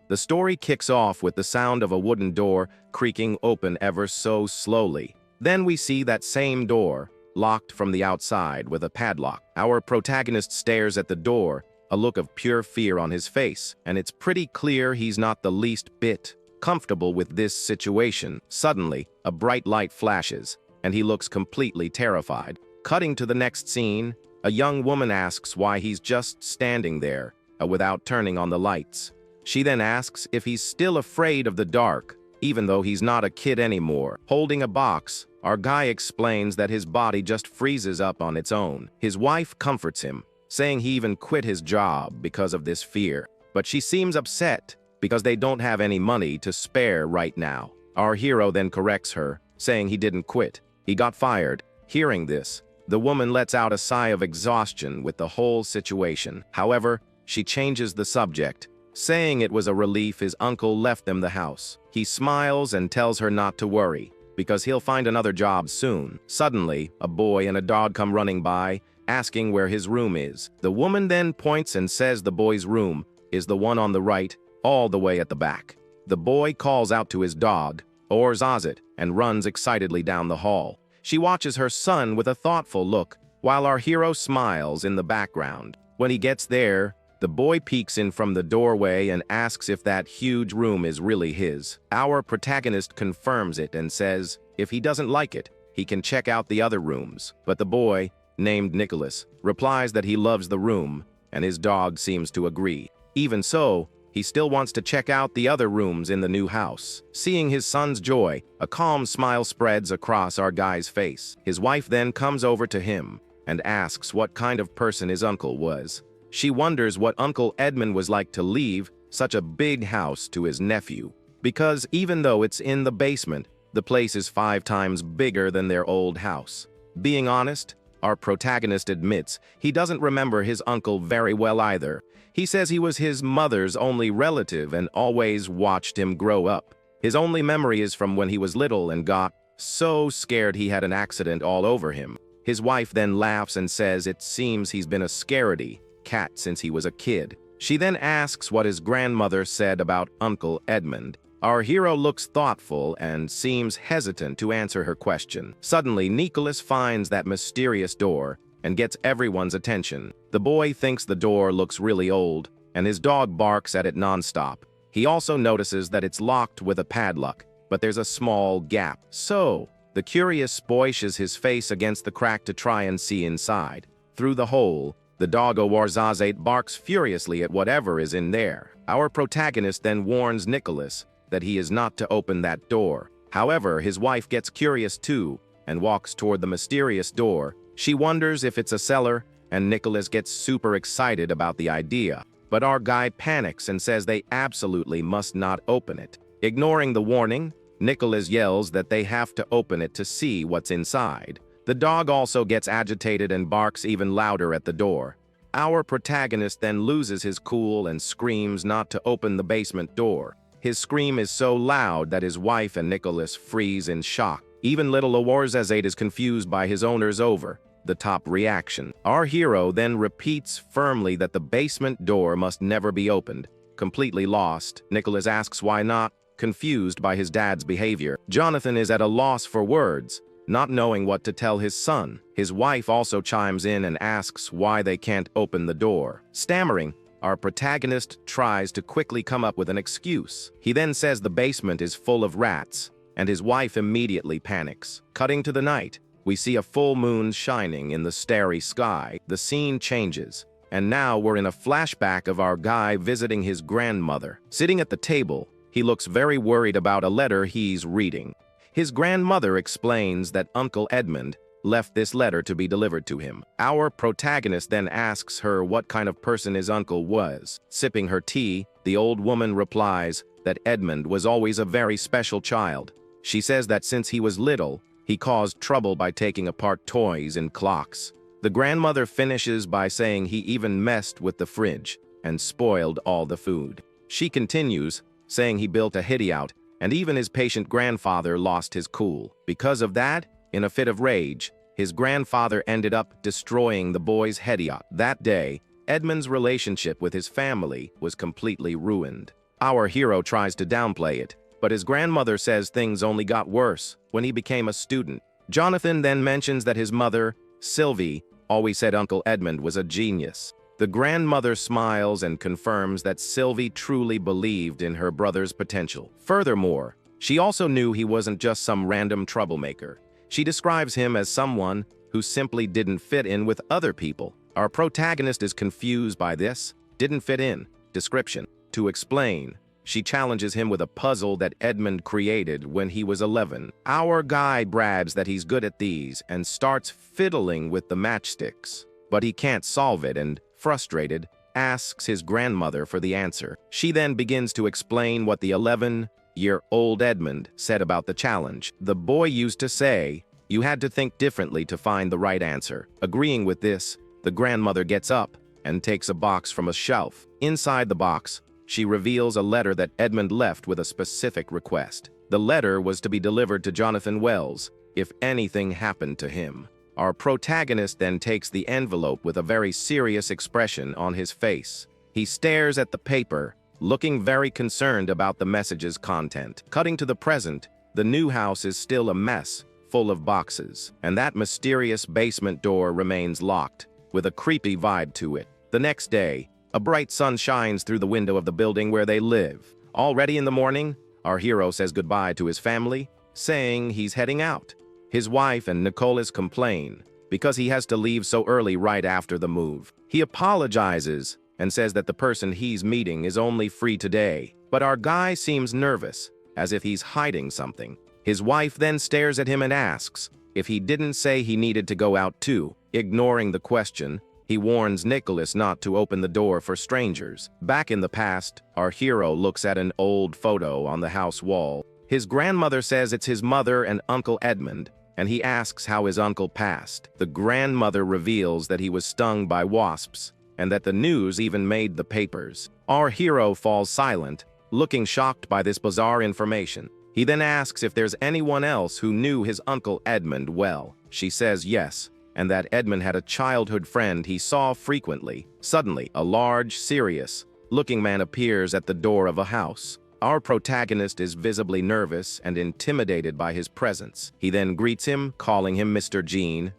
The story kicks off with the sound of a wooden door creaking open ever so slowly. Then we see that same door, locked from the outside with a padlock. Our protagonist stares at the door, a look of pure fear on his face, and it's pretty clear he's not the least bit comfortable with this situation. Suddenly, a bright light flashes, and he looks completely terrified. Cutting to the next scene, a young woman asks why he's just standing there, without turning on the lights. She then asks if he's still afraid of the dark, even though he's not a kid anymore. Holding a box, our guy explains that his body just freezes up on its own. His wife comforts him, saying he even quit his job because of this fear. But she seems upset because they don't have any money to spare right now. Our hero then corrects her, saying he didn't quit. He got fired. Hearing this, the woman lets out a sigh of exhaustion with the whole situation. However, she changes the subject, saying it was a relief his uncle left them the house. He smiles and tells her not to worry, because he'll find another job soon. Suddenly, a boy and a dog come running by, asking where his room is. The woman then points and says the boy's room is the one on the right, all the way at the back. The boy calls out to his dog, or Zazit, and runs excitedly down the hall. She watches her son with a thoughtful look, while our hero smiles in the background. When he gets there, the boy peeks in from the doorway and asks if that huge room is really his. Our protagonist confirms it and says if he doesn't like it, he can check out the other rooms. But the boy, named Nicholas, replies that he loves the room, and his dog seems to agree. Even so, he still wants to check out the other rooms in the new house. Seeing his son's joy, a calm smile spreads across our guy's face. His wife then comes over to him and asks what kind of person his uncle was. She wonders what Uncle Edmund was like to leave such a big house to his nephew, because even though it's in the basement, the place is 5 times bigger than their old house. Being honest, our protagonist admits he doesn't remember his uncle very well either. He says he was his mother's only relative and always watched him grow up. His only memory is from when he was little and got so scared he had an accident all over him. His wife then laughs and says it seems he's been a scaredy cat since he was a kid. She then asks what his grandmother said about Uncle Edmund. Our hero looks thoughtful and seems hesitant to answer her question. Suddenly, Nicholas finds that mysterious door and gets everyone's attention. The boy thinks the door looks really old, and his dog barks at it nonstop. He also notices that it's locked with a padlock, but there's a small gap. So, the curious boy pushes his face against the crack to try and see inside. Through the hole, the dog Warzazate barks furiously at whatever is in there. Our protagonist then warns Nicholas that he is not to open that door. However, his wife gets curious too and walks toward the mysterious door. She wonders if it's a cellar, and Nicholas gets super excited about the idea. But our guy panics and says they absolutely must not open it. Ignoring the warning, Nicholas yells that they have to open it to see what's inside. The dog also gets agitated and barks even louder at the door. Our protagonist then loses his cool and screams not to open the basement door. His scream is so loud that his wife and Nicholas freeze in shock. Even little Warzazate is confused by his owner's over-the-top reaction. Our hero then repeats firmly that the basement door must never be opened. Completely lost, Nicholas asks why not, confused by his dad's behavior. Jonathan is at a loss for words, not knowing what to tell his son. His wife also chimes in and asks why they can't open the door. Stammering, our protagonist tries to quickly come up with an excuse. He then says the basement is full of rats, and his wife immediately panics. Cutting to the night, we see a full moon shining in the starry sky. The scene changes, and now we're in a flashback of our guy visiting his grandmother. Sitting at the table, he looks very worried about a letter he's reading. His grandmother explains that Uncle Edmund left this letter to be delivered to him. Our protagonist then asks her what kind of person his uncle was. Sipping her tea, the old woman replies that Edmund was always a very special child. She says that since he was little, he caused trouble by taking apart toys and clocks. The grandmother finishes by saying he even messed with the fridge and spoiled all the food. She continues, saying he built a hideout, and even his patient grandfather lost his cool. Because of that, in a fit of rage, his grandfather ended up destroying the boy's hideout. That day, Edmund's relationship with his family was completely ruined. Our hero tries to downplay it, but his grandmother says things only got worse when he became a student. Jonathan then mentions that his mother, Sylvie, always said Uncle Edmund was a genius. The grandmother smiles and confirms that Sylvie truly believed in her brother's potential. Furthermore, she also knew he wasn't just some random troublemaker. She describes him as someone who simply didn't fit in with other people. Our protagonist is confused by this "didn't fit in" description. To explain, she challenges him with a puzzle that Edmund created when he was 11. Our guy brags that he's good at these and starts fiddling with the matchsticks, but he can't solve it and, frustrated, asks his grandmother for the answer. She then begins to explain what the 11-year-old Edmund said about the challenge. The boy used to say, "You had to think differently to find the right answer." Agreeing with this, the grandmother gets up and takes a box from a shelf. Inside the box, she reveals a letter that Edmund left with a specific request. The letter was to be delivered to Jonathan Wells if anything happened to him. Our protagonist then takes the envelope with a very serious expression on his face. He stares at the paper, looking very concerned about the message's content. Cutting to the present, the new house is still a mess, full of boxes, and that mysterious basement door remains locked, with a creepy vibe to it. The next day, a bright sun shines through the window of the building where they live. Already in the morning, our hero says goodbye to his family, saying he's heading out. His wife and Nicholas complain because he has to leave so early right after the move. He apologizes and says that the person he's meeting is only free today, but our guy seems nervous, as if he's hiding something. His wife then stares at him and asks if he didn't say he needed to go out too. Ignoring the question, he warns Nicholas not to open the door for strangers. Back in the past, our hero looks at an old photo on the house wall. His grandmother says it's his mother and Uncle Edmund, and he asks how his uncle passed. The grandmother reveals that he was stung by wasps, and that the news even made the papers. Our hero falls silent, looking shocked by this bizarre information. He then asks if there's anyone else who knew his Uncle Edmund well. She says yes, and that Edmund had a childhood friend he saw frequently. Suddenly, a large, serious-looking man appears at the door of a house. Our protagonist is visibly nervous and intimidated by his presence. He then greets him, calling him Mr.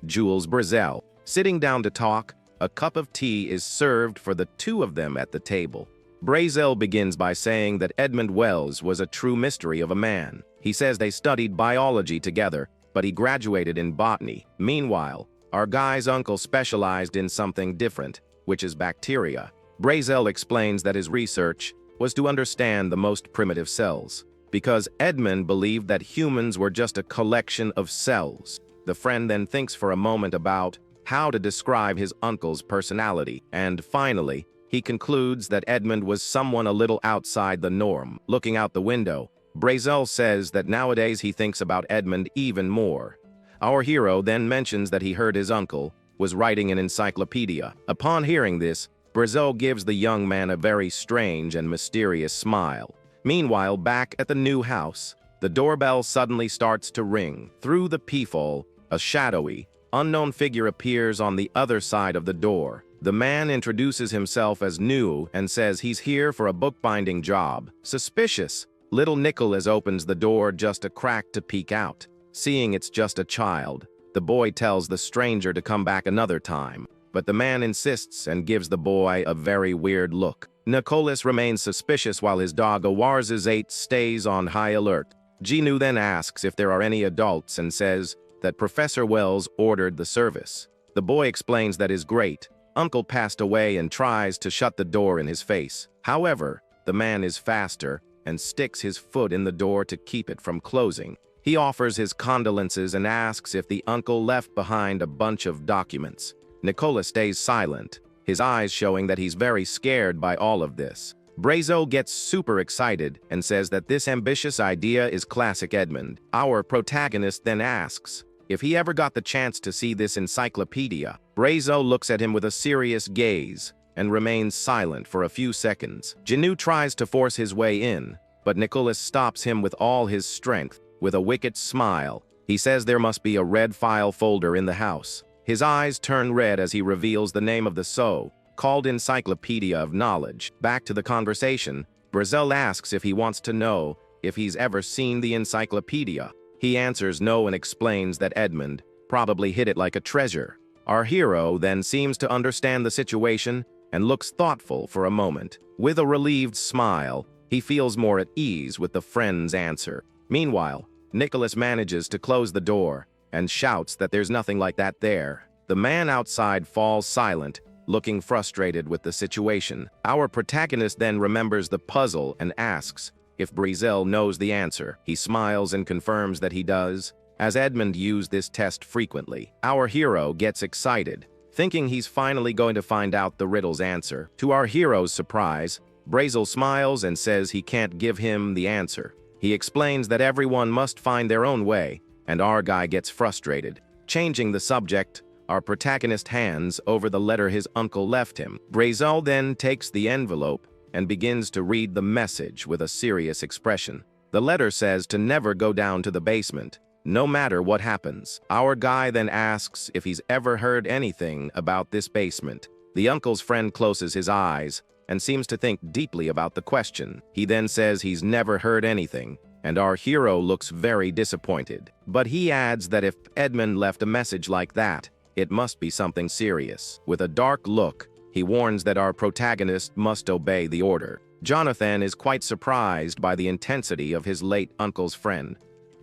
Jules Brazel. Sitting down to talk, a cup of tea is served for the two of them at the table. Brazel begins by saying that Edmund Wells was a true mystery of a man. He says they studied biology together, but he graduated in botany. Meanwhile, our guy's uncle specialized in something different, which is bacteria. Brazel explains that his research was to understand the most primitive cells, because Edmund believed that humans were just a collection of cells. The friend then thinks for a moment about how to describe his uncle's personality, and finally, he concludes that Edmund was someone a little outside the norm. Looking out the window, Brazel says that nowadays he thinks about Edmund even more. Our hero then mentions that he heard his uncle was writing an encyclopedia. Upon hearing this, Brazel gives the young man a very strange and mysterious smile. Meanwhile, back at the new house, the doorbell suddenly starts to ring. Through the peephole, a shadowy, unknown figure appears on the other side of the door. The man introduces himself as new and says he's here for a bookbinding job. Suspicious, little Nicholas opens the door just a crack to peek out. Seeing it's just a child, the boy tells the stranger to come back another time, but the man insists and gives the boy a very weird look. Nicholas remains suspicious while his dog Awarzazate stays on high alert. Genu then asks if there are any adults and says that Professor Wells ordered the service. The boy explains that his great-uncle passed away and tries to shut the door in his face. However, the man is faster and sticks his foot in the door to keep it from closing. He offers his condolences and asks if the uncle left behind a bunch of documents. Nicholas stays silent, his eyes showing that he's very scared by all of this. Brazel gets super excited and says that this ambitious idea is classic Edmund. Our protagonist then asks if he ever got the chance to see this encyclopedia. Brazel looks at him with a serious gaze and remains silent for a few seconds. Genu tries to force his way in, but Nicholas stops him with all his strength. With a wicked smile, he says there must be a red file folder in the house. His eyes turn red as he reveals the name of the so-called Encyclopedia of Knowledge. Back to the conversation, Brazil asks if he wants to know if he's ever seen the encyclopedia. He answers no and explains that Edmund probably hid it like a treasure. Our hero then seems to understand the situation and looks thoughtful for a moment. With a relieved smile, he feels more at ease with the friend's answer. Meanwhile, Nicholas manages to close the door and shouts that there's nothing like that there. The man outside falls silent, looking frustrated with the situation. Our protagonist then remembers the puzzle and asks if Brazil knows the answer. He smiles and confirms that he does, as Edmund used this test frequently. Our hero gets excited, thinking he's finally going to find out the riddle's answer. To our hero's surprise, Brazil smiles and says he can't give him the answer. He explains that everyone must find their own way, and our guy gets frustrated. Changing the subject, our protagonist hands over the letter his uncle left him. Brazil then takes the envelope and begins to read the message with a serious expression. The letter says to never go down to the basement, no matter what happens. Our guy then asks if he's ever heard anything about this basement. The uncle's friend closes his eyes and seems to think deeply about the question. He then says he's never heard anything, and our hero looks very disappointed. But he adds that if Edmund left a message like that, it must be something serious. With a dark look, he warns that our protagonist must obey the order. Jonathan is quite surprised by the intensity of his late uncle's friend.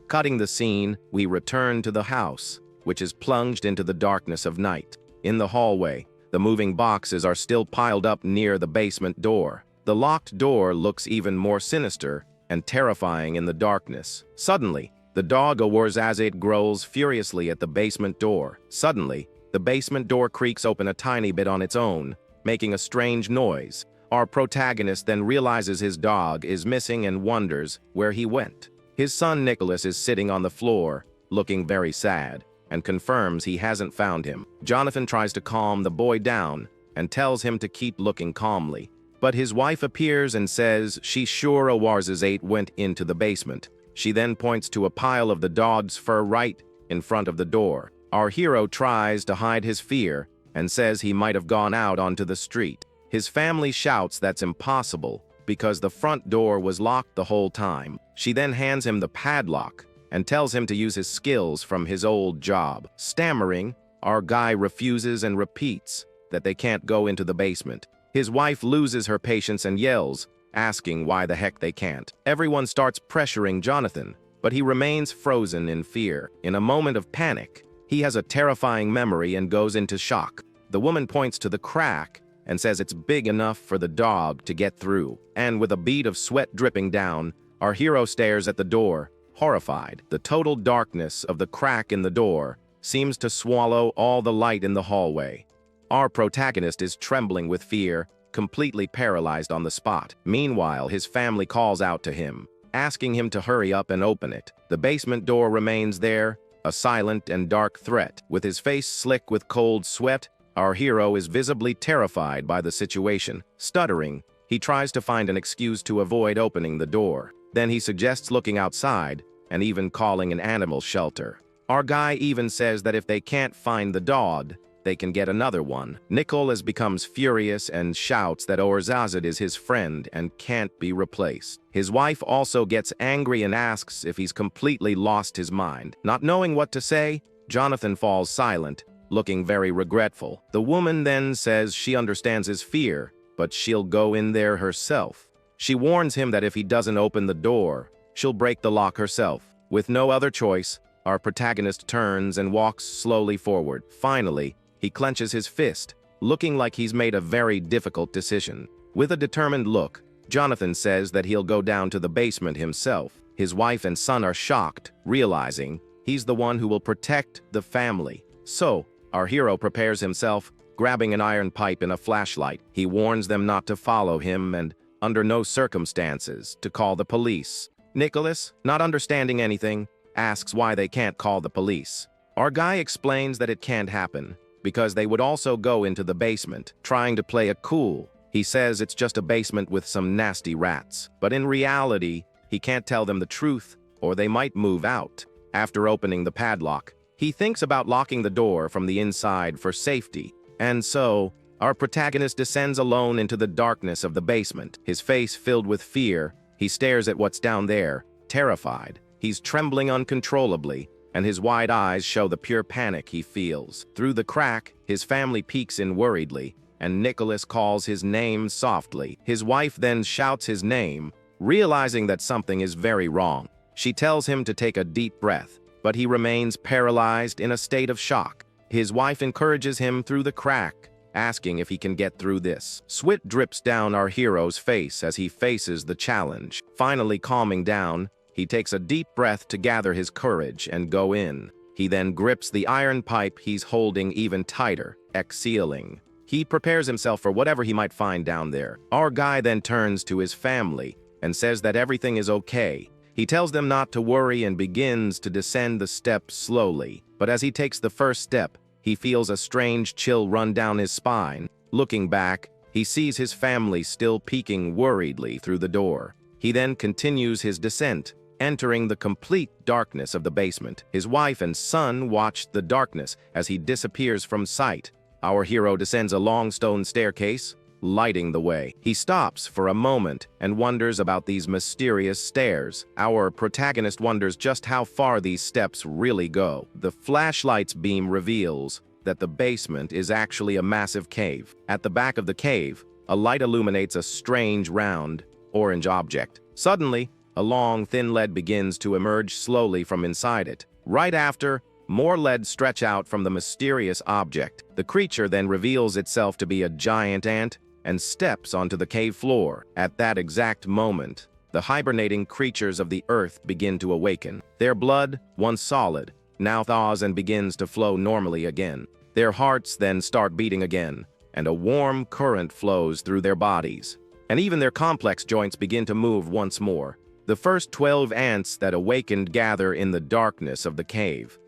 Cutting the scene, we return to the house, which is plunged into the darkness of night. In the hallway, the moving boxes are still piled up near the basement door. The locked door looks even more sinister and terrifying in the darkness. Suddenly, the dog roars as it growls furiously at the basement door. Suddenly, the basement door creaks open a tiny bit on its own, making a strange noise. Our protagonist then realizes his dog is missing and wonders where he went. His son Nicholas is sitting on the floor, looking very sad, and confirms he hasn't found him. Jonathan tries to calm the boy down and tells him to keep looking calmly. But his wife appears and says she's sure Awarz's 8 went into the basement. She then points to a pile of the dog's fur right in front of the door. Our hero tries to hide his fear and says he might have gone out onto the street. His family shouts that's impossible because the front door was locked the whole time. She then hands him the padlock and tells him to use his skills from his old job. Stammering, our guy refuses and repeats that they can't go into the basement. His wife loses her patience and yells, asking why the heck they can't. Everyone starts pressuring Jonathan, but he remains frozen in fear. In a moment of panic, he has a terrifying memory and goes into shock. The woman points to the crack and says it's big enough for the dog to get through. And with a bead of sweat dripping down, our hero stares at the door, horrified. The total darkness of the crack in the door seems to swallow all the light in the hallway. Our protagonist is trembling with fear, completely paralyzed on the spot. Meanwhile, his family calls out to him, asking him to hurry up and open it. The basement door remains there, a silent and dark threat. With his face slick with cold sweat, our hero is visibly terrified by the situation. Stuttering, he tries to find an excuse to avoid opening the door. Then he suggests looking outside and even calling an animal shelter. Our guy even says that if they can't find the dog, they can get another one. Nicholas becomes furious and shouts that Orzazad is his friend and can't be replaced. His wife also gets angry and asks if he's completely lost his mind. Not knowing what to say, Jonathan falls silent, looking very regretful. The woman then says she understands his fear, but she'll go in there herself. She warns him that if he doesn't open the door, she'll break the lock herself. With no other choice, our protagonist turns and walks slowly forward. Finally, he clenches his fist, looking like he's made a very difficult decision. With a determined look, Jonathan says that he'll go down to the basement himself. His wife and son are shocked, realizing he's the one who will protect the family. So, our hero prepares himself, grabbing an iron pipe and a flashlight. He warns them not to follow him and, under no circumstances, to call the police. Nicholas, not understanding anything, asks why they can't call the police. Our guy explains that it can't happen, because they would also go into the basement, trying to play it cool. He says it's just a basement with some nasty rats. But in reality, he can't tell them the truth, or they might move out. After opening the padlock, he thinks about locking the door from the inside for safety. And so, Our protagonist descends alone into the darkness of the basement. His face filled with fear, he stares at what's down there, terrified. He's trembling uncontrollably, and his wide eyes show the pure panic he feels. Through the crack, his family peeks in worriedly, and Nicholas calls his name softly. His wife then shouts his name, realizing that something is very wrong. She tells him to take a deep breath, but he remains paralyzed in a state of shock. His wife encourages him through the crack, asking if he can get through this. Sweat drips down our hero's face as he faces the challenge. Finally calming down, he takes a deep breath to gather his courage and go in. He then grips the iron pipe he's holding even tighter, exhaling. He prepares himself for whatever he might find down there. Our guy then turns to his family and says that everything is okay. He tells them not to worry and begins to descend the steps slowly. But as he takes the first step, he feels a strange chill run down his spine. Looking back, he sees his family still peeking worriedly through the door. He then continues his descent, entering the complete darkness of the basement. His wife and son watch the darkness as he disappears from sight. Our hero descends a long stone staircase, lighting the way. He stops for a moment and wonders about these mysterious stairs. Our protagonist wonders just how far these steps really go. The flashlight's beam reveals that the basement is actually a massive cave. At the back of the cave, a light illuminates a strange round, orange object. Suddenly, a long, thin lead begins to emerge slowly from inside it. Right after, more lead stretch out from the mysterious object. The creature then reveals itself to be a giant ant and steps onto the cave floor. At that exact moment, the hibernating creatures of the earth begin to awaken. Their blood, once solid, now thaws and begins to flow normally again. Their hearts then start beating again, and a warm current flows through their bodies. And even their complex joints begin to move once more. The first 12 ants that awakened gather in the darkness of the cave.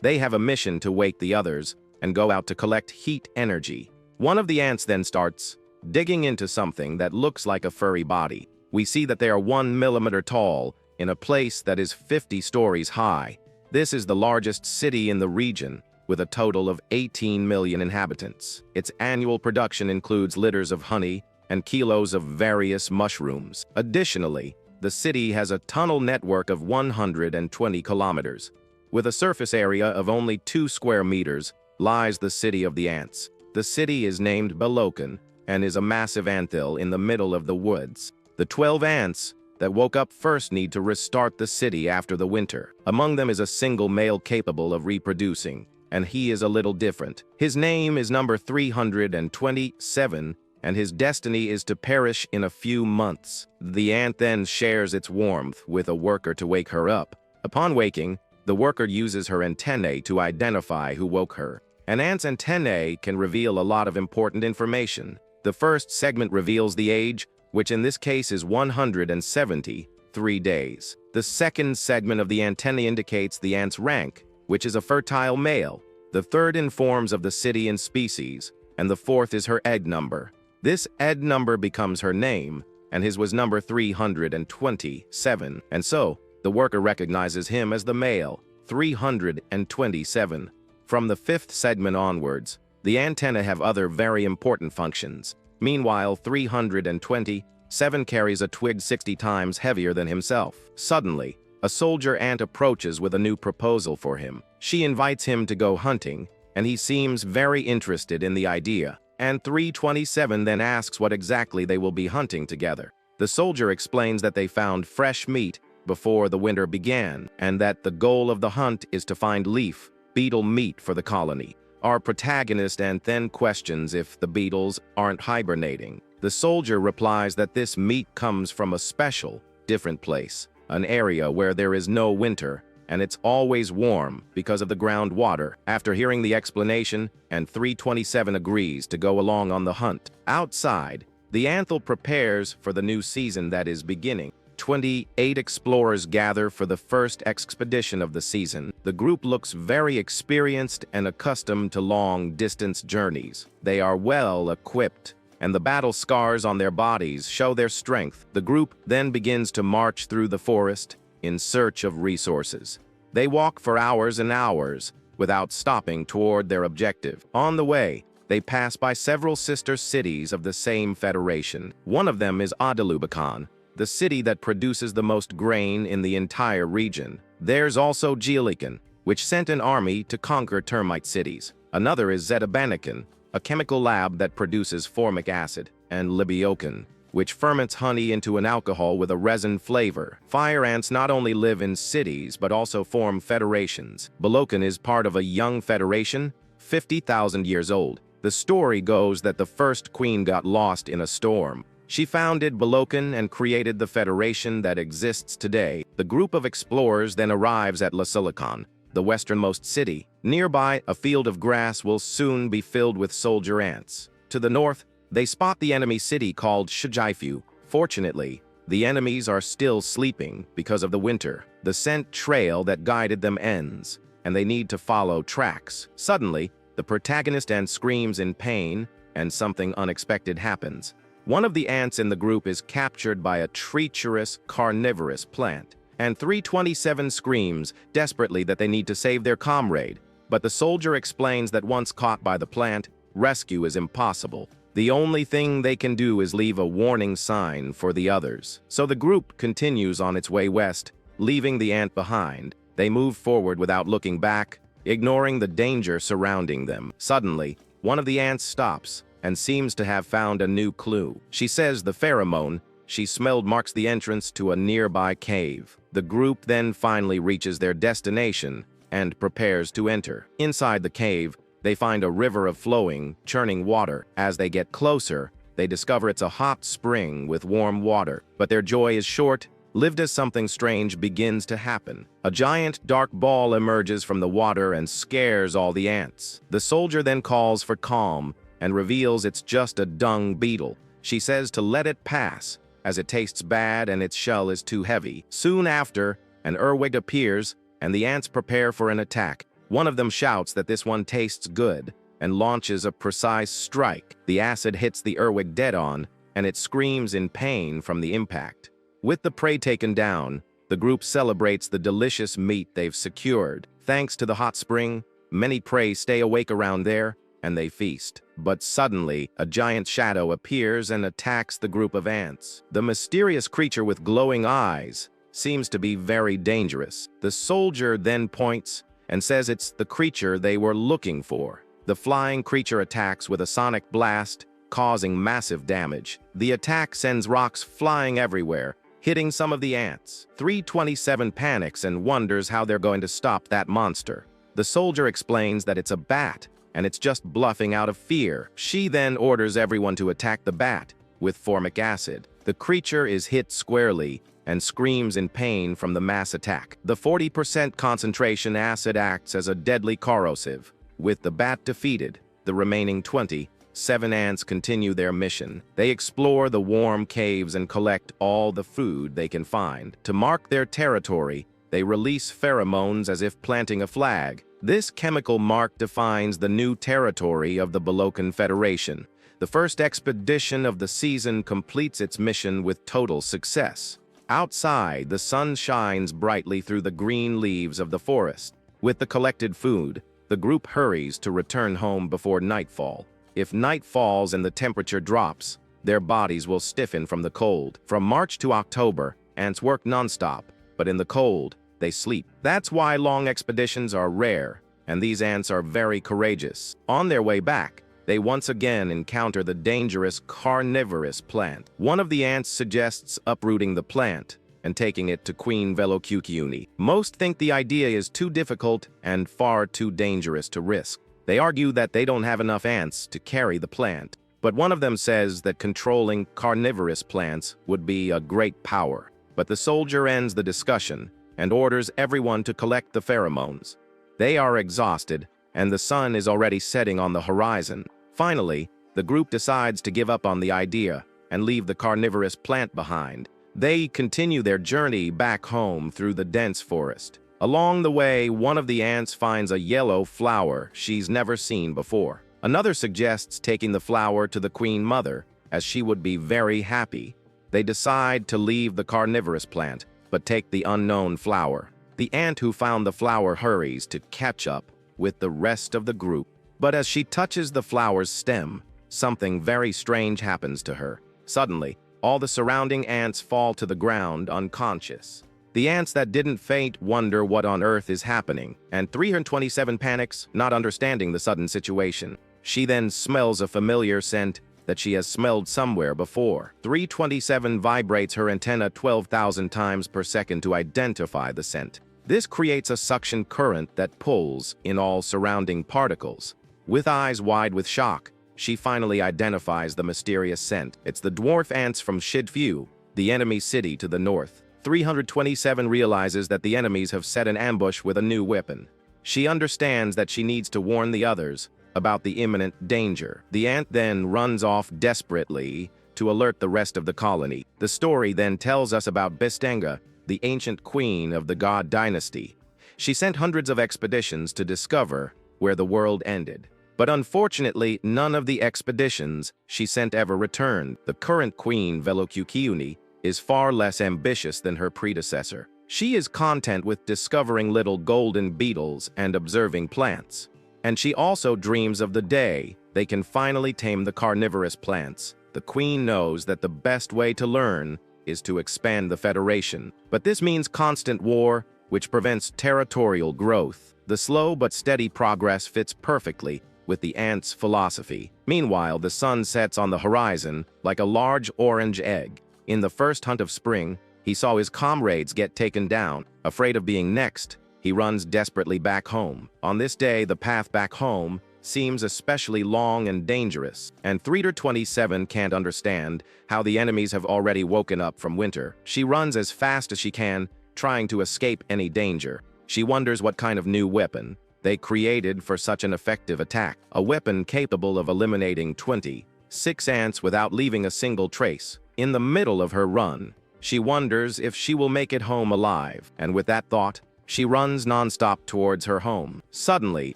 They have a mission to wake the others and go out to collect heat energy. One of the ants then starts digging into something that looks like a furry body. We see that they are 1 millimeter tall in a place that is 50 stories high. This is the largest city in the region, with a total of 18 million inhabitants. Its annual production includes liters of honey and kilos of various mushrooms. Additionally, the city has a tunnel network of 120 kilometers. With a surface area of only 2 square meters, lies the city of the ants. The city is named Belokan and is a massive anthill in the middle of the woods. The 12 ants that woke up first need to restart the city after the winter. Among them is a single male capable of reproducing, and he is a little different. His name is number 327, and his destiny is to perish in a few months. The ant then shares its warmth with a worker to wake her up. Upon waking, the worker uses her antennae to identify who woke her. An ant's antennae can reveal a lot of important information. The first segment reveals the age, which in this case is 173 days. The second segment of the antennae indicates the ant's rank, which is a fertile male. The third informs of the city and species, and the fourth is her egg number. This egg number becomes her name, and his was number 327, and so the worker recognizes him as the male, 327. From the fifth segment onwards, the antennae have other very important functions. Meanwhile, 327 carries a twig 60 times heavier than himself. Suddenly, a soldier ant approaches with a new proposal for him. She invites him to go hunting, and he seems very interested in the idea. And 327 then asks what exactly they will be hunting together. The soldier explains that they found fresh meat before the winter began, and that the goal of the hunt is to find leaf, beetle meat for the colony. Our protagonist and then questions if the beetles aren't hibernating. The soldier replies that this meat comes from a special, different place, an area where there is no winter, and it's always warm because of the groundwater. After hearing the explanation, and 327 agrees to go along on the hunt. Outside, the anthill prepares for the new season that is beginning. 28 explorers gather for the first expedition of the season. The group looks very experienced and accustomed to long-distance journeys. They are well equipped, and the battle scars on their bodies show their strength. The group then begins to march through the forest in search of resources. They walk for hours and hours without stopping toward their objective. On the way, they pass by several sister cities of the same federation. One of them is Adalubakan, the city that produces the most grain in the entire region. There's also Geolican, which sent an army to conquer termite cities. Another is Zetabanican, a chemical lab that produces formic acid, and Libiocan, which ferments honey into an alcohol with a resin flavor. Fire ants not only live in cities, but also form federations. Balokan is part of a young federation, 50,000 years old. The story goes that the first queen got lost in a storm. She founded Balokan and created the federation that exists today. The group of explorers then arrives at Lasilicon, the westernmost city. Nearby, a field of grass will soon be filled with soldier ants. To the north, they spot the enemy city called Shijaifu. Fortunately, the enemies are still sleeping because of the winter. The scent trail that guided them ends, and they need to follow tracks. Suddenly, the protagonist ant screams in pain, and something unexpected happens. One of the ants in the group is captured by a treacherous, carnivorous plant, and 327 screams desperately that they need to save their comrade. But the soldier explains that once caught by the plant, rescue is impossible. The only thing they can do is leave a warning sign for the others. So the group continues on its way west, leaving the ant behind. They move forward without looking back, ignoring the danger surrounding them. Suddenly, one of the ants stops and seems to have found a new clue. She says the pheromone she smelled marks the entrance to a nearby cave. The group then finally reaches their destination and prepares to enter. Inside the cave, they find a river of flowing, churning water. As they get closer, they discover it's a hot spring with warm water. But their joy is short, lived as something strange begins to happen. A giant dark ball emerges from the water and scares all the ants. The soldier then calls for calm and reveals it's just a dung beetle. She says to let it pass, as it tastes bad and its shell is too heavy. Soon after, an Erwig appears, and the ants prepare for an attack. One of them shouts that this one tastes good, and launches a precise strike. The acid hits the Erwig dead on, and it screams in pain from the impact. With the prey taken down, the group celebrates the delicious meat they've secured. Thanks to the hot spring, many prey stay awake around there, and they feast. But suddenly, a giant shadow appears and attacks the group of ants. The mysterious creature with glowing eyes seems to be very dangerous. The soldier then points and says it's the creature they were looking for. The flying creature attacks with a sonic blast, causing massive damage. The attack sends rocks flying everywhere, hitting some of the ants. 327 panics and wonders how they're going to stop that monster. The soldier explains that it's a bat, and it's just bluffing out of fear. She then orders everyone to attack the bat with formic acid. The creature is hit squarely and screams in pain from the mass attack. The 40% concentration acid acts as a deadly corrosive. With the bat defeated, the remaining 27 ants continue their mission. They explore the warm caves and collect all the food they can find. To mark their territory, they release pheromones as if planting a flag. This chemical mark defines the new territory of the Balokan Federation. The first expedition of the season completes its mission with total success. Outside, the sun shines brightly through the green leaves of the forest. With the collected food, the group hurries to return home before nightfall. If night falls and the temperature drops, their bodies will stiffen from the cold. From March to October, ants work nonstop, but in the cold, they sleep. That's why long expeditions are rare, and these ants are very courageous. On their way back, they once again encounter the dangerous carnivorous plant. One of the ants suggests uprooting the plant and taking it to Queen Velocuciuni. Most think the idea is too difficult and far too dangerous to risk. They argue that they don't have enough ants to carry the plant, but one of them says that controlling carnivorous plants would be a great power. But the soldier ends the discussion and orders everyone to collect the pheromones. They are exhausted, and the sun is already setting on the horizon. Finally, the group decides to give up on the idea and leave the carnivorous plant behind. They continue their journey back home through the dense forest. Along the way, one of the ants finds a yellow flower she's never seen before. Another suggests taking the flower to the Queen Mother, as she would be very happy. They decide to leave the carnivorous plant, but take the unknown flower. The ant who found the flower hurries to catch up with the rest of the group. But as she touches the flower's stem, something very strange happens to her. Suddenly, all the surrounding ants fall to the ground unconscious. The ants that didn't faint wonder what on earth is happening, and 327 panics, not understanding the sudden situation. She then smells a familiar scent that she has smelled somewhere before. 327 vibrates her antenna 12,000 times per second to identify the scent. This creates a suction current that pulls in all surrounding particles. With eyes wide with shock, she finally identifies the mysterious scent. It's the dwarf ants from Shidfu, the enemy city to the north. 327 realizes that the enemies have set an ambush with a new weapon. She understands that she needs to warn the others about the imminent danger. The ant then runs off desperately to alert the rest of the colony. The story then tells us about Bistenga, the ancient queen of the god dynasty. She sent hundreds of expeditions to discover where the world ended. But unfortunately, none of the expeditions she sent ever returned. The current queen, Velokukiuni, is far less ambitious than her predecessor. She is content with discovering little golden beetles and observing plants. And she also dreams of the day they can finally tame the carnivorous plants. The queen knows that the best way to learn is to expand the Federation. But this means constant war, which prevents territorial growth. The slow but steady progress fits perfectly with the ants' philosophy. Meanwhile, the sun sets on the horizon like a large orange egg. In the first hunt of spring, he saw his comrades get taken down. Afraid of being next, he runs desperately back home. On this day, the path back home seems especially long and dangerous, and 327 can't understand how the enemies have already woken up from winter. She runs as fast as she can, trying to escape any danger. She wonders what kind of new weapon they created for such an effective attack. A weapon capable of eliminating 26 ants without leaving a single trace. In the middle of her run, she wonders if she will make it home alive, and with that thought, she runs nonstop towards her home. Suddenly,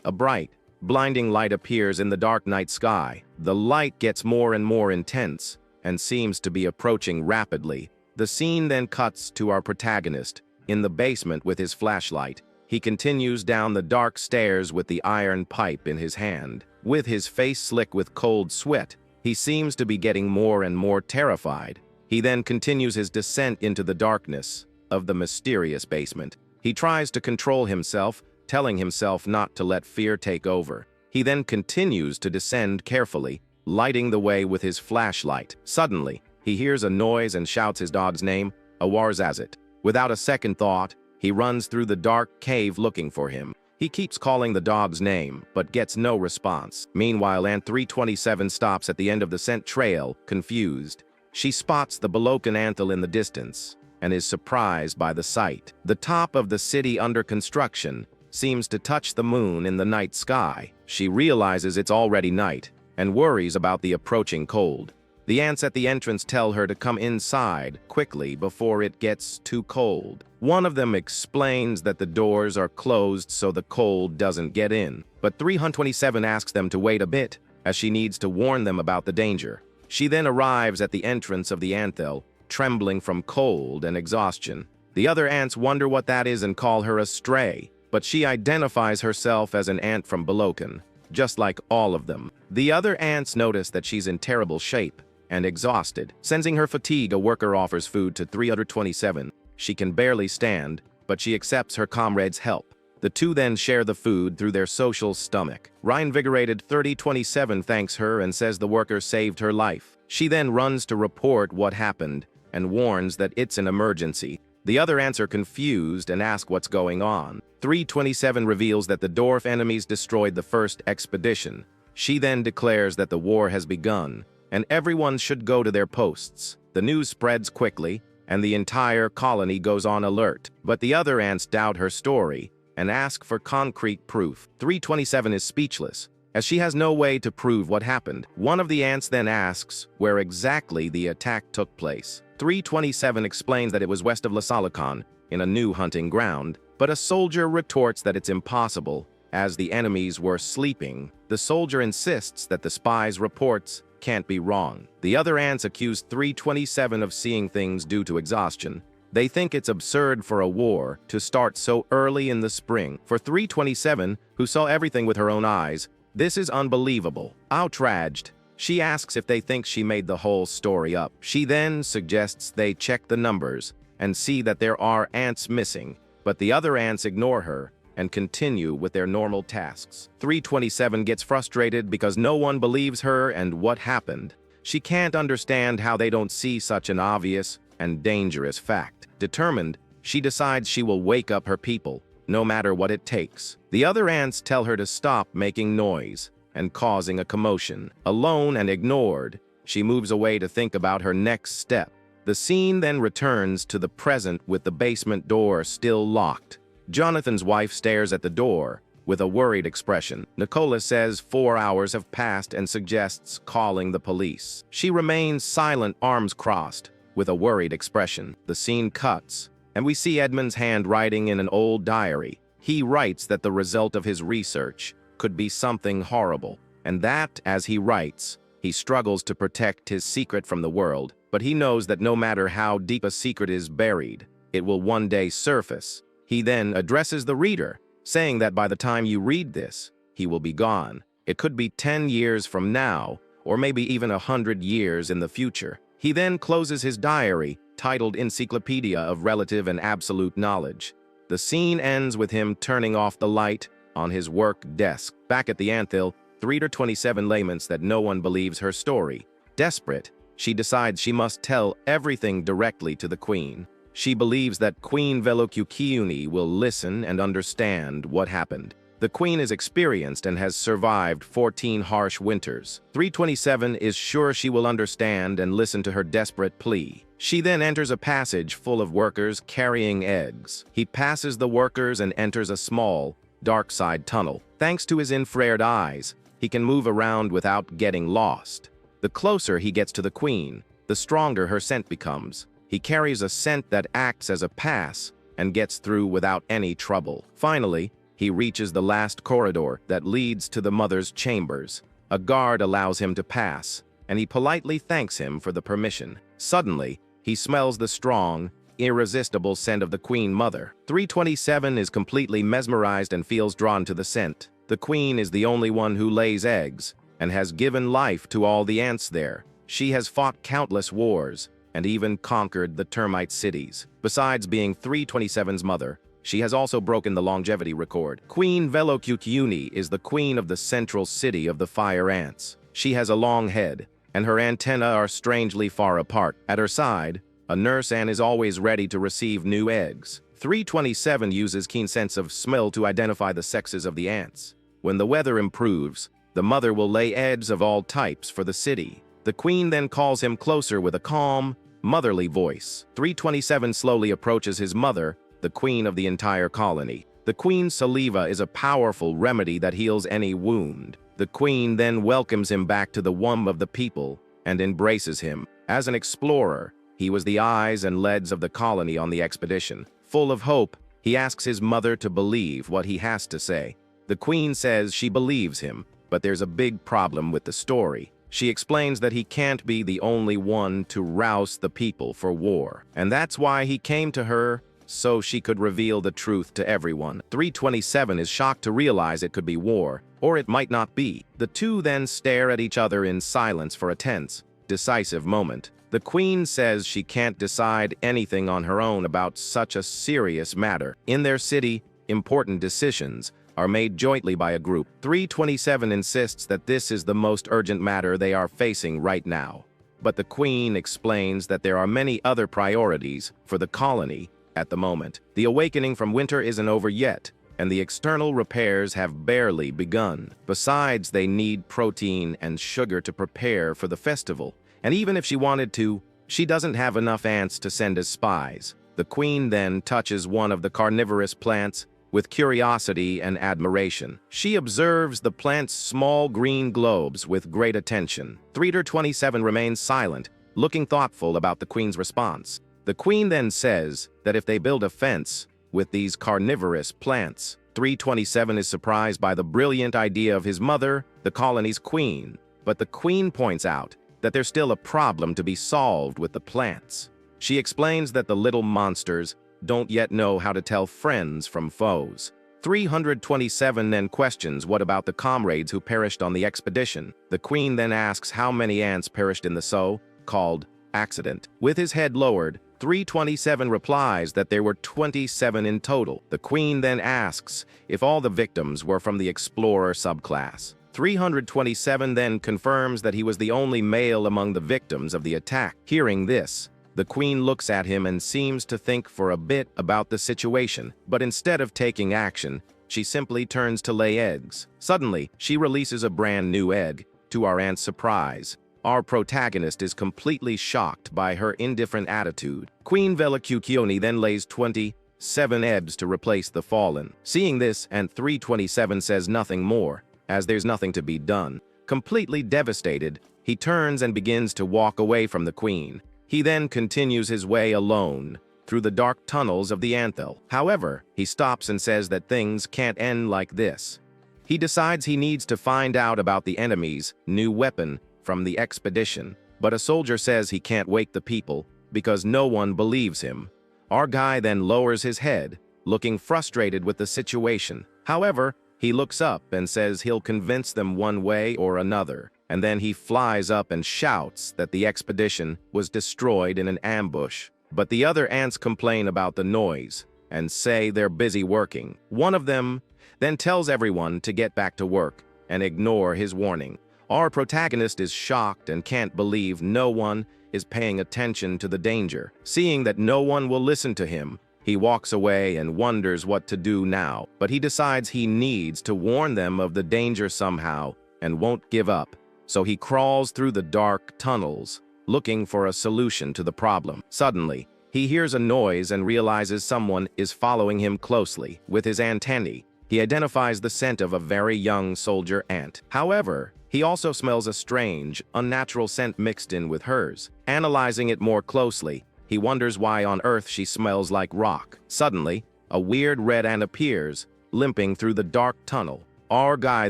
a bright, blinding light appears in the dark night sky. The light gets more and more intense and seems to be approaching rapidly. The scene then cuts to our protagonist in the basement with his flashlight. He continues down the dark stairs with the iron pipe in his hand. With his face slick with cold sweat, he seems to be getting more and more terrified. He then continues his descent into the darkness of the mysterious basement. He tries to control himself, telling himself not to let fear take over. He then continues to descend carefully, lighting the way with his flashlight. Suddenly, he hears a noise and shouts his dog's name, Awarzazit. Without a second thought, he runs through the dark cave looking for him. He keeps calling the dog's name, but gets no response. Meanwhile, Ant 327 stops at the end of the scent trail, confused. She spots the Balokan anthil in the distance and is surprised by the sight. The top of the city under construction seems to touch the moon in the night sky. She realizes it's already night and worries about the approaching cold. The ants at the entrance tell her to come inside quickly before it gets too cold. One of them explains that the doors are closed so the cold doesn't get in. But 327 asks them to wait a bit, as she needs to warn them about the danger. She then arrives at the entrance of the anthil, trembling from cold and exhaustion. The other ants wonder what that is and call her a stray, but she identifies herself as an ant from Balokan, just like all of them. The other ants notice that she's in terrible shape and exhausted. Sensing her fatigue, a worker offers food to 327. She can barely stand, but she accepts her comrade's help. The two then share the food through their social stomach. Reinvigorated 3027 thanks her and says the worker saved her life. She then runs to report what happened and warns that it's an emergency. The other ants are confused and ask what's going on. 327 reveals that the dwarf enemies destroyed the first expedition. She then declares that the war has begun, and everyone should go to their posts. The news spreads quickly, and the entire colony goes on alert. But the other ants doubt her story and ask for concrete proof. 327 is speechless, as she has no way to prove what happened. One of the ants then asks where exactly the attack took place. 327 explains that it was west of Lasalakan, in a new hunting ground, but a soldier retorts that it's impossible, as the enemies were sleeping. The soldier insists that the spy's reports can't be wrong. The other ants accuse 327 of seeing things due to exhaustion. They think it's absurd for a war to start so early in the spring. For 327, who saw everything with her own eyes, This is unbelievable. Outraged, she asks if they think she made the whole story up. She then suggests they check the numbers and see that there are ants missing, but the other ants ignore her and continue with their normal tasks. 327 gets frustrated because no one believes her and what happened. She can't understand how they don't see such an obvious and dangerous fact. Determined, she decides she will wake up her people, no matter what it takes. The other ants tell her to stop making noise and causing a commotion. Alone and ignored, she moves away to think about her next step. The scene then returns to the present with the basement door still locked. Jonathan's wife stares at the door with a worried expression. Nicola says 4 hours have passed and suggests calling the police. She remains silent, arms crossed, with a worried expression. The scene cuts, and we see Edmund's hand writing in an old diary. He writes that the result of his research could be something horrible, and that, as he writes, he struggles to protect his secret from the world, but he knows that no matter how deep a secret is buried, it will one day surface. He then addresses the reader, saying that by the time you read this, he will be gone. It could be 10 years from now, or maybe even 100 years in the future. He then closes his diary, titled Encyclopedia of Relative and Absolute Knowledge. The scene ends with him turning off the light on his work desk. Back at the anthill, 327 laments that no one believes her story. Desperate, she decides she must tell everything directly to the queen. She believes that Queen Velokukiuni will listen and understand what happened. The queen is experienced and has survived 14 harsh winters. 327 is sure she will understand and listen to her desperate plea. She then enters a passage full of workers carrying eggs. He passes the workers and enters a small, dark side tunnel. Thanks to his infrared eyes, he can move around without getting lost. The closer he gets to the queen, the stronger her scent becomes. He carries a scent that acts as a pass and gets through without any trouble. Finally, he reaches the last corridor that leads to the mother's chambers. A guard allows him to pass, and he politely thanks him for the permission. Suddenly, he smells the strong, irresistible scent of the queen mother. 327 is completely mesmerized and feels drawn to the scent. The queen is the only one who lays eggs and has given life to all the ants there. She has fought countless wars and even conquered the termite cities. Besides being 327's mother, she has also broken the longevity record. Queen Velokukiuni is the queen of the central city of the fire ants. She has a long head, and her antennae are strangely far apart. At her side, a nurse ant is always ready to receive new eggs. 327 uses keen sense of smell to identify the sexes of the ants. When the weather improves, the mother will lay eggs of all types for the city. The queen then calls him closer with a calm, motherly voice. 327 slowly approaches his mother, the queen of the entire colony. The queen's saliva is a powerful remedy that heals any wound. The queen then welcomes him back to the womb of the people and embraces him. As an explorer, he was the eyes and legs of the colony on the expedition. Full of hope, he asks his mother to believe what he has to say. The queen says she believes him, but there's a big problem with the story. She explains that he can't be the only one to rouse the people for war, and that's why he came to her, so she could reveal the truth to everyone. 327 is shocked to realize it could be war, or it might not be. The two then stare at each other in silence for a tense, decisive moment. The queen says she can't decide anything on her own about such a serious matter. In their city, important decisions are made jointly by a group. 327 insists that this is the most urgent matter they are facing right now. But the queen explains that there are many other priorities for the colony at the moment. The awakening from winter isn't over yet, and the external repairs have barely begun. Besides, they need protein and sugar to prepare for the festival. And even if she wanted to, she doesn't have enough ants to send as spies. The queen then touches one of the carnivorous plants with curiosity and admiration. She observes the plant's small green globes with great attention. 327 remains silent, looking thoughtful about the queen's response. The queen then says that if they build a fence with these carnivorous plants, 327 is surprised by the brilliant idea of his mother, the colony's queen. But the queen points out that there's still a problem to be solved with the plants. She explains that the little monsters don't yet know how to tell friends from foes. 327 then questions what about the comrades who perished on the expedition. The queen then asks how many ants perished in the so-called accident. With his head lowered, 327 replies that there were 27 in total. The queen then asks if all the victims were from the explorer subclass. 327 then confirms that he was the only male among the victims of the attack. Hearing this, the queen looks at him and seems to think for a bit about the situation, but instead of taking action, she simply turns to lay eggs. Suddenly, she releases a brand new egg, to our aunt's surprise. Our protagonist is completely shocked by her indifferent attitude. Queen Velacucione then lays 27 eggs to replace the fallen. Seeing this, and 327 says nothing more, as there's nothing to be done. Completely devastated, he turns and begins to walk away from the queen. He then continues his way alone through the dark tunnels of the Anthil. However, he stops and says that things can't end like this. He decides he needs to find out about the enemy's new weapon from the expedition, but a soldier says he can't wake the people because no one believes him. Our guy then lowers his head, looking frustrated with the situation. However, he looks up and says he'll convince them one way or another, and then he flies up and shouts that the expedition was destroyed in an ambush. But the other ants complain about the noise and say they're busy working. One of them then tells everyone to get back to work and ignore his warning. Our protagonist is shocked and can't believe no one is paying attention to the danger. Seeing that no one will listen to him, he walks away and wonders what to do now, but he decides he needs to warn them of the danger somehow and won't give up. So he crawls through the dark tunnels, looking for a solution to the problem. Suddenly, he hears a noise and realizes someone is following him closely. With his antennae, he identifies the scent of a very young soldier ant. However, he also smells a strange, unnatural scent mixed in with hers. Analyzing it more closely, he wonders why on earth she smells like rock. Suddenly, a weird red ant appears, limping through the dark tunnel. Our guy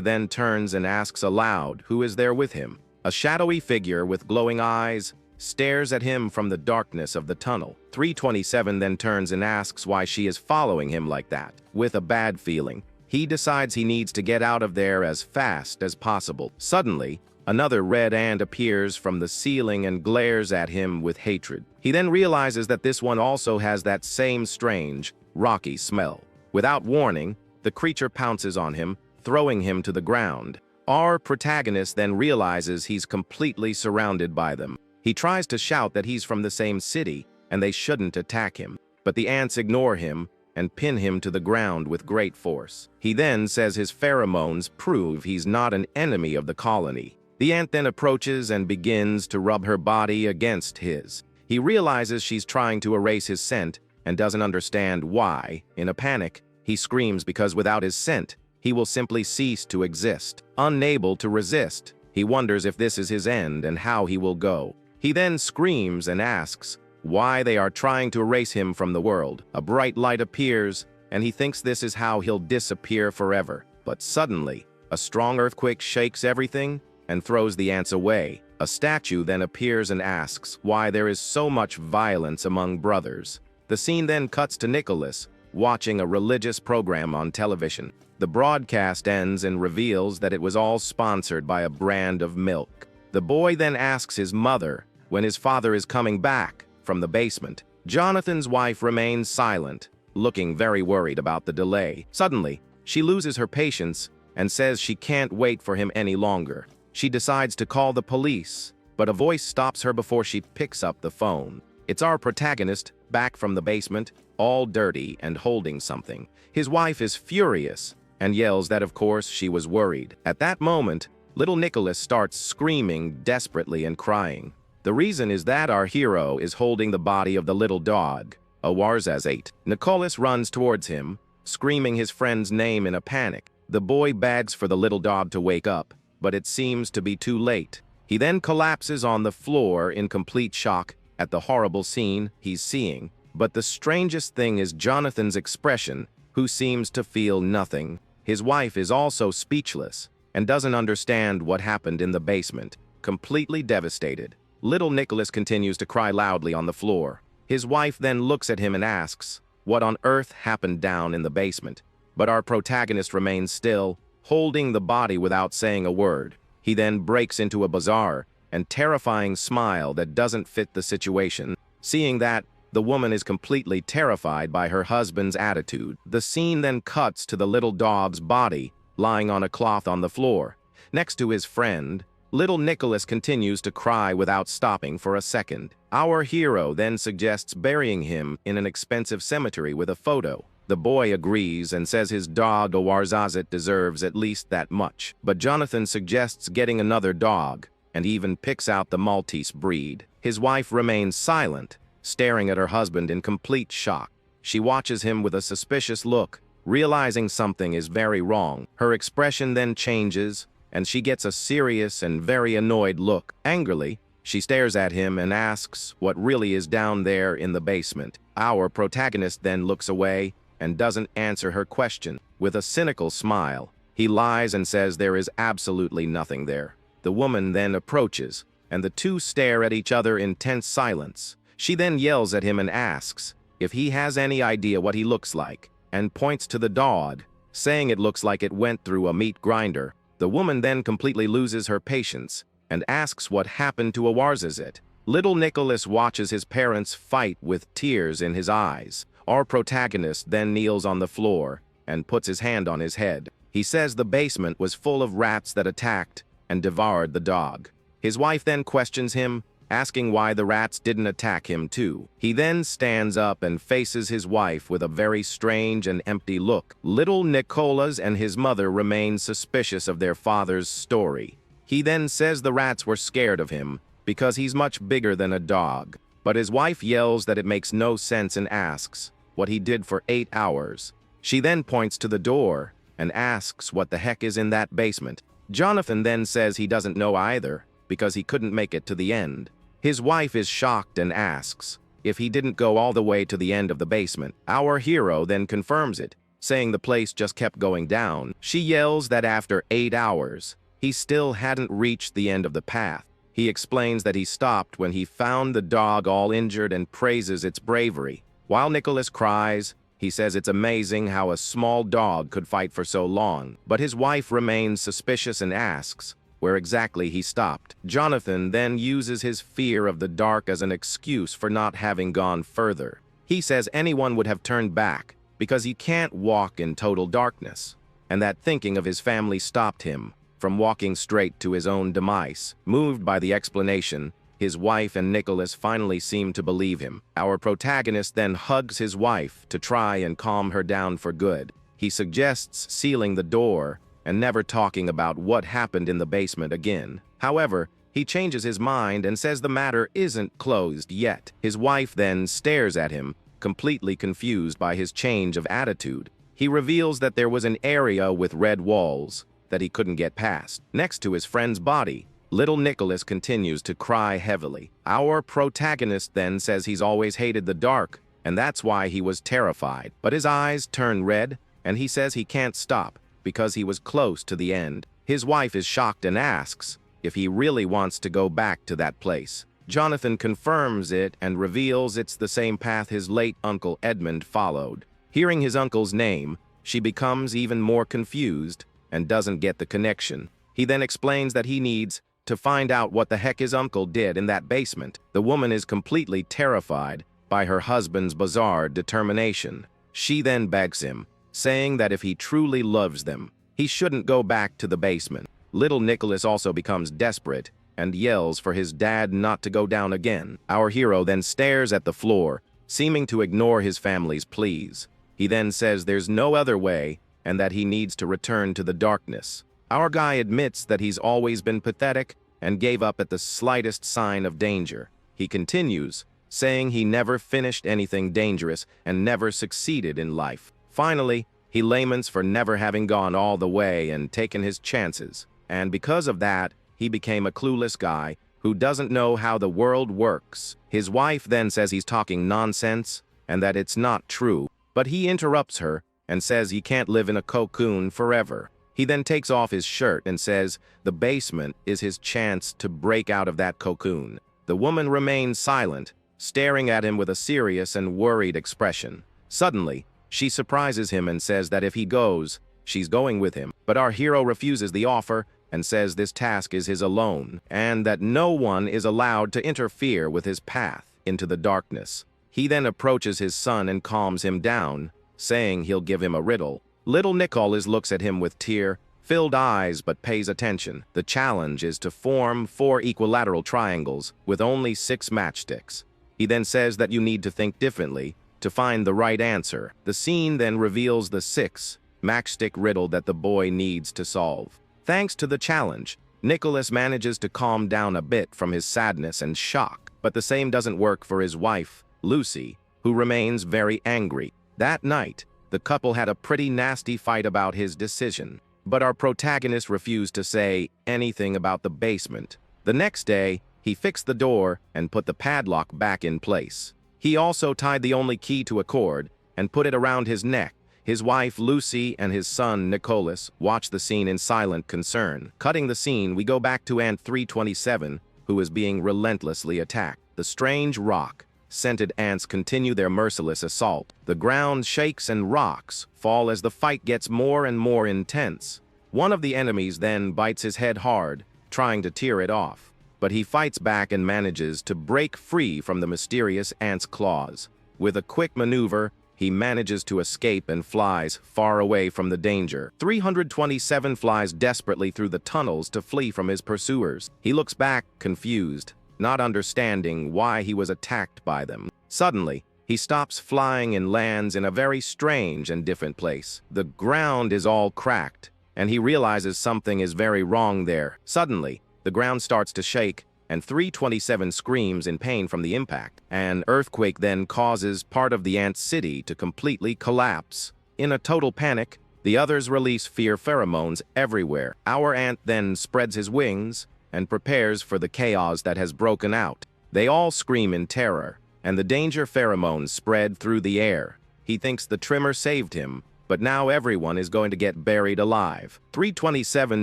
then turns and asks aloud who is there with him. A shadowy figure with glowing eyes stares at him from the darkness of the tunnel. 327 then turns and asks why she is following him like that. With a bad feeling, he decides he needs to get out of there as fast as possible. Suddenly, another red ant appears from the ceiling and glares at him with hatred. He then realizes that this one also has that same strange, rocky smell. Without warning, the creature pounces on him, throwing him to the ground. Our protagonist then realizes he's completely surrounded by them. He tries to shout that he's from the same city and they shouldn't attack him, but the ants ignore him and pin him to the ground with great force. He then says his pheromones prove he's not an enemy of the colony. The ant then approaches and begins to rub her body against his. He realizes she's trying to erase his scent and doesn't understand why. In a panic, he screams because without his scent, he will simply cease to exist. Unable to resist, he wonders if this is his end and how he will go. He then screams and asks why they are trying to erase him from the world. A bright light appears, and he thinks this is how he'll disappear forever. But suddenly, a strong earthquake shakes everything and throws the ants away. A statue then appears and asks why there is so much violence among brothers. The scene then cuts to Nicholas, watching a religious program on television. The broadcast ends and reveals that it was all sponsored by a brand of milk. The boy then asks his mother when his father is coming back from the basement. Jonathan's wife remains silent, looking very worried about the delay. Suddenly, she loses her patience and says she can't wait for him any longer. She decides to call the police, but a voice stops her before she picks up the phone. It's our protagonist, back from the basement, all dirty and holding something. His wife is furious and yells that of course she was worried. At that moment, little Nicholas starts screaming desperately and crying. The reason is that our hero is holding the body of the little dog, a Warzazate. Nicholas runs towards him, screaming his friend's name in a panic. The boy begs for the little dog to wake up, but it seems to be too late. He then collapses on the floor in complete shock at the horrible scene he's seeing. But the strangest thing is Jonathan's expression, who seems to feel nothing. His wife is also speechless and doesn't understand what happened in the basement, completely devastated. Little Nicholas continues to cry loudly on the floor. His wife then looks at him and asks what on earth happened down in the basement. but our protagonist remains still, holding the body without saying a word. He then breaks into a bizarre and terrifying smile that doesn't fit the situation. Seeing that, the woman is completely terrified by her husband's attitude. The scene then cuts to the little dog's body, lying on a cloth on the floor. Next to his friend, little Nicholas continues to cry without stopping for a second. Our hero then suggests burying him in an expensive cemetery with a photo. The boy agrees and says his dog Awarzazit deserves at least that much. But Jonathan suggests getting another dog, and even picks out the Maltese breed. His wife remains silent, staring at her husband in complete shock. She watches him with a suspicious look, realizing something is very wrong. Her expression then changes, and she gets a serious and very annoyed look. Angrily, she stares at him and asks what really is down there in the basement. Our protagonist then looks away and doesn't answer her question. With a cynical smile, he lies and says there is absolutely nothing there. The woman then approaches, and the two stare at each other in tense silence. She then yells at him and asks if he has any idea what he looks like, and points to the dog, saying it looks like it went through a meat grinder. The woman then completely loses her patience and asks what happened to Awarzazit. Little Nicholas watches his parents fight with tears in his eyes. Our protagonist then kneels on the floor and puts his hand on his head. He says the basement was full of rats that attacked and devoured the dog. His wife then questions him, asking why the rats didn't attack him too. He then stands up and faces his wife with a very strange and empty look. Little Nicholas and his mother remain suspicious of their father's story. He then says the rats were scared of him because he's much bigger than a dog. But his wife yells that it makes no sense and asks what he did for 8 hours. She then points to the door and asks what the heck is in that basement. Jonathan then says he doesn't know either because he couldn't make it to the end. His wife is shocked and asks if he didn't go all the way to the end of the basement. Our hero then confirms it, saying the place just kept going down. She yells that after 8 hours, he still hadn't reached the end of the path. He explains that he stopped when he found the dog all injured and praises its bravery. While Nicholas cries, he says it's amazing how a small dog could fight for so long. But his wife remains suspicious and asks where exactly he stopped. Jonathan then uses his fear of the dark as an excuse for not having gone further. He says anyone would have turned back because he can't walk in total darkness, and that thinking of his family stopped him from walking straight to his own demise. Moved by the explanation, his wife and Nicholas finally seem to believe him. Our protagonist then hugs his wife to try and calm her down for good. He suggests sealing the door and never talking about what happened in the basement again. However, he changes his mind and says the matter isn't closed yet. His wife then stares at him, completely confused by his change of attitude. He reveals that there was an area with red walls that he couldn't get past. Next to his friend's body, little Nicholas continues to cry heavily. Our protagonist then says he's always hated the dark, and that's why he was terrified. But his eyes turn red, and he says he can't stop because he was close to the end. His wife is shocked and asks if he really wants to go back to that place. Jonathan confirms it and reveals it's the same path his late uncle Edmund followed. Hearing his uncle's name, she becomes even more confused and doesn't get the connection. He then explains that he needs to find out what the heck his uncle did in that basement. The woman is completely terrified by her husband's bizarre determination. She then begs him, saying that if he truly loves them, he shouldn't go back to the basement. Little Nicholas also becomes desperate and yells for his dad not to go down again. Our hero then stares at the floor, seeming to ignore his family's pleas. He then says there's no other way and that he needs to return to the darkness. Our guy admits that he's always been pathetic and gave up at the slightest sign of danger. He continues, saying he never finished anything dangerous and never succeeded in life. Finally, he laments for never having gone all the way and taken his chances. And because of that, he became a clueless guy who doesn't know how the world works. His wife then says he's talking nonsense and that it's not true, but he interrupts her and says he can't live in a cocoon forever. He then takes off his shirt and says the basement is his chance to break out of that cocoon. The woman remains silent, staring at him with a serious and worried expression. Suddenly, She surprises him and says that if he goes, she's going with him. But our hero refuses the offer and says this task is his alone, and that no one is allowed to interfere with his path into the darkness. He then approaches his son and calms him down, saying he'll give him a riddle. Little Nicholas looks at him with tear-filled eyes but pays attention. The challenge is to form 4 equilateral triangles with only 6 matchsticks. He then says that you need to think differently to find the right answer. The scene then reveals the 6 matchstick riddle that the boy needs to solve. Thanks to the challenge, Nicholas manages to calm down a bit from his sadness and shock, but the same doesn't work for his wife, Lucy, who remains very angry. That night, the couple had a pretty nasty fight about his decision, but our protagonist refused to say anything about the basement. The next day, he fixed the door and put the padlock back in place. He also tied the only key to a cord and put it around his neck. His wife, Lucy, and his son, Nicholas, watched the scene in silent concern. Cutting the scene, we go back to Ant 327, who is being relentlessly attacked. The strange rock-scented ants continue their merciless assault. The ground shakes and rocks fall as the fight gets more and more intense. One of the enemies then bites his head hard, trying to tear it off. But he fights back and manages to break free from the mysterious ant's claws. With a quick maneuver, he manages to escape and flies far away from the danger. 327 flies desperately through the tunnels to flee from his pursuers. He looks back, confused, not understanding why he was attacked by them. Suddenly, he stops flying and lands in a very strange and different place. The ground is all cracked, and he realizes something is very wrong there. Suddenly, the ground starts to shake, and 327 screams in pain from the impact. An earthquake then causes part of the ant city to completely collapse. In a total panic, the others release fear pheromones everywhere. Our ant then spreads his wings and prepares for the chaos that has broken out. They all scream in terror, and the danger pheromones spread through the air. He thinks the trimmer saved him, but now everyone is going to get buried alive. 327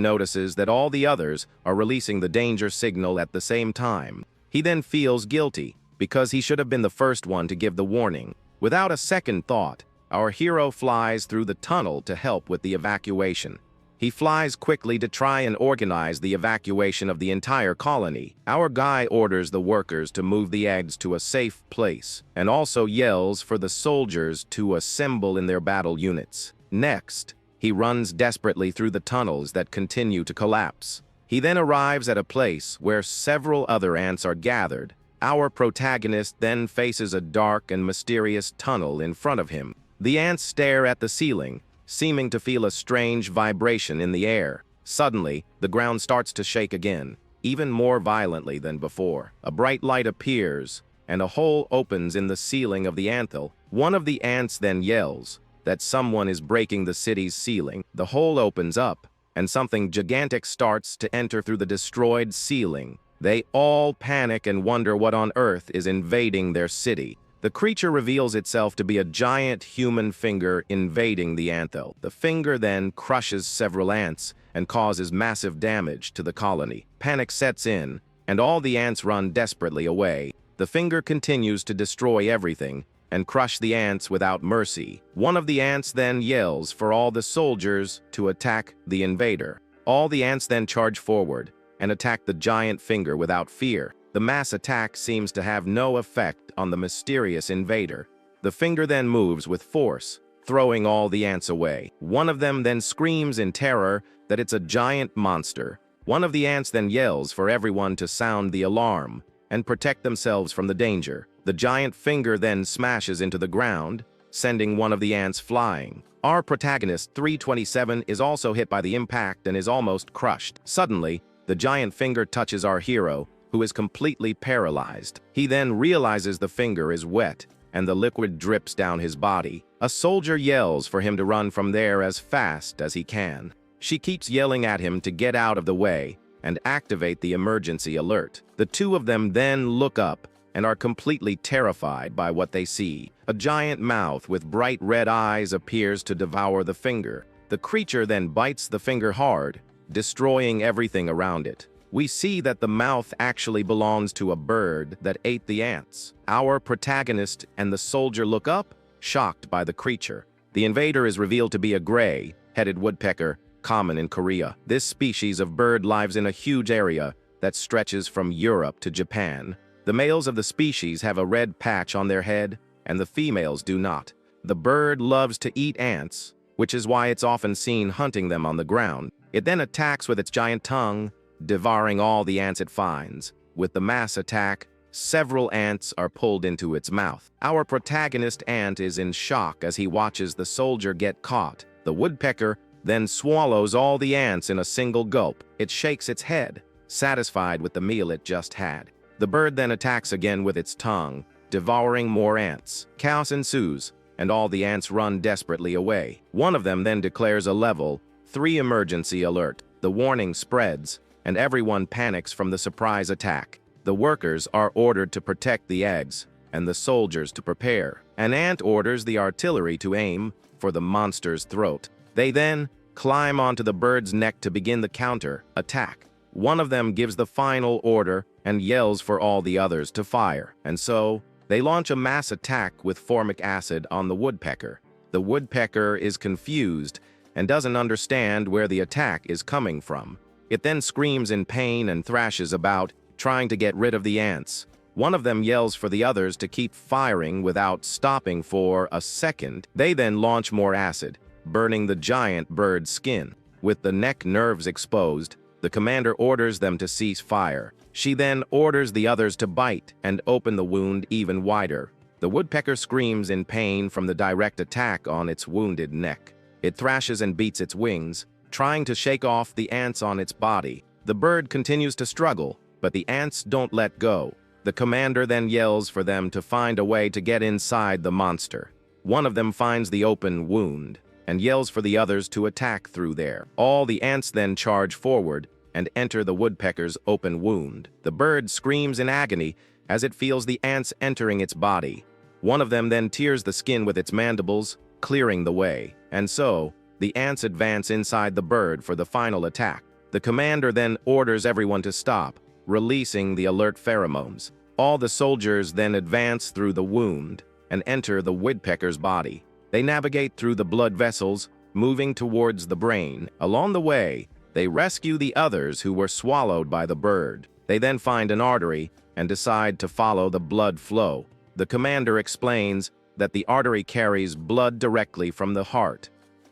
notices that all the others are releasing the danger signal at the same time. He then feels guilty, because he should have been the first one to give the warning. Without a second thought, our hero flies through the tunnel to help with the evacuation. He flies quickly to try and organize the evacuation of the entire colony. Our guy orders the workers to move the eggs to a safe place, and also yells for the soldiers to assemble in their battle units. Next, he runs desperately through the tunnels that continue to collapse. He then arrives at a place where several other ants are gathered. Our protagonist then faces a dark and mysterious tunnel in front of him. The ants stare at the ceiling, seeming to feel a strange vibration in the air. Suddenly, the ground starts to shake again, even more violently than before. A bright light appears, and a hole opens in the ceiling of the anthill. One of the ants then yells that someone is breaking the city's ceiling. The hole opens up, and something gigantic starts to enter through the destroyed ceiling. They all panic and wonder what on earth is invading their city. The creature reveals itself to be a giant human finger invading the anthill. The finger then crushes several ants and causes massive damage to the colony. Panic sets in, and all the ants run desperately away. The finger continues to destroy everything and crush the ants without mercy. One of the ants then yells for all the soldiers to attack the invader. All the ants then charge forward and attack the giant finger without fear. The mass attack seems to have no effect on the mysterious invader. The finger then moves with force, throwing all the ants away. One of them then screams in terror that it's a giant monster. One of the ants then yells for everyone to sound the alarm and protect themselves from the danger. The giant finger then smashes into the ground, sending one of the ants flying. Our protagonist, 327, is also hit by the impact and is almost crushed. Suddenly, the giant finger touches our hero, who is completely paralyzed. He then realizes the finger is wet, and the liquid drips down his body. A soldier yells for him to run from there as fast as he can. She keeps yelling at him to get out of the way and activate the emergency alert. The two of them then look up and are completely terrified by what they see. A giant mouth with bright red eyes appears to devour the finger. The creature then bites the finger hard, destroying everything around it. We see that the mouth actually belongs to a bird that ate the ants. Our protagonist and the soldier look up, shocked by the creature. The invader is revealed to be a gray-headed woodpecker, common in Korea. This species of bird lives in a huge area that stretches from Europe to Japan. The males of the species have a red patch on their head, and the females do not. The bird loves to eat ants, which is why it's often seen hunting them on the ground. It then attacks with its giant tongue, devouring all the ants it finds. With the mass attack, several ants are pulled into its mouth. Our protagonist ant is in shock as he watches the soldier get caught. The woodpecker then swallows all the ants in a single gulp. It shakes its head, satisfied with the meal it just had. The bird then attacks again with its tongue, devouring more ants. Chaos ensues, and all the ants run desperately away. One of them then declares a level 3 emergency alert. The warning spreads, and everyone panics from the surprise attack. The workers are ordered to protect the eggs, and the soldiers to prepare. An ant orders the artillery to aim for the monster's throat. They then climb onto the bird's neck to begin the counter-attack. One of them gives the final order and yells for all the others to fire, and so they launch a mass attack with formic acid on the woodpecker. The woodpecker is confused and doesn't understand where the attack is coming from. It then screams in pain and thrashes about, trying to get rid of the ants. One of them yells for the others to keep firing without stopping for a second. They then launch more acid, burning the giant bird's skin. With the neck nerves exposed, the commander orders them to cease fire. She then orders the others to bite and open the wound even wider. The woodpecker screams in pain from the direct attack on its wounded neck. It thrashes and beats its wings, trying to shake off the ants on its body. The bird continues to struggle, but the ants don't let go. The commander then yells for them to find a way to get inside the monster. One of them finds the open wound and yells for the others to attack through there. All the ants then charge forward and enter the woodpecker's open wound. The bird screams in agony as it feels the ants entering its body. One of them then tears the skin with its mandibles, clearing the way. And so, the ants advance inside the bird for the final attack. The commander then orders everyone to stop, releasing the alert pheromones. All the soldiers then advance through the wound and enter the woodpecker's body. They navigate through the blood vessels, moving towards the brain. Along the way, they rescue the others who were swallowed by the bird. They then find an artery and decide to follow the blood flow. The commander explains that the artery carries blood directly from the heart,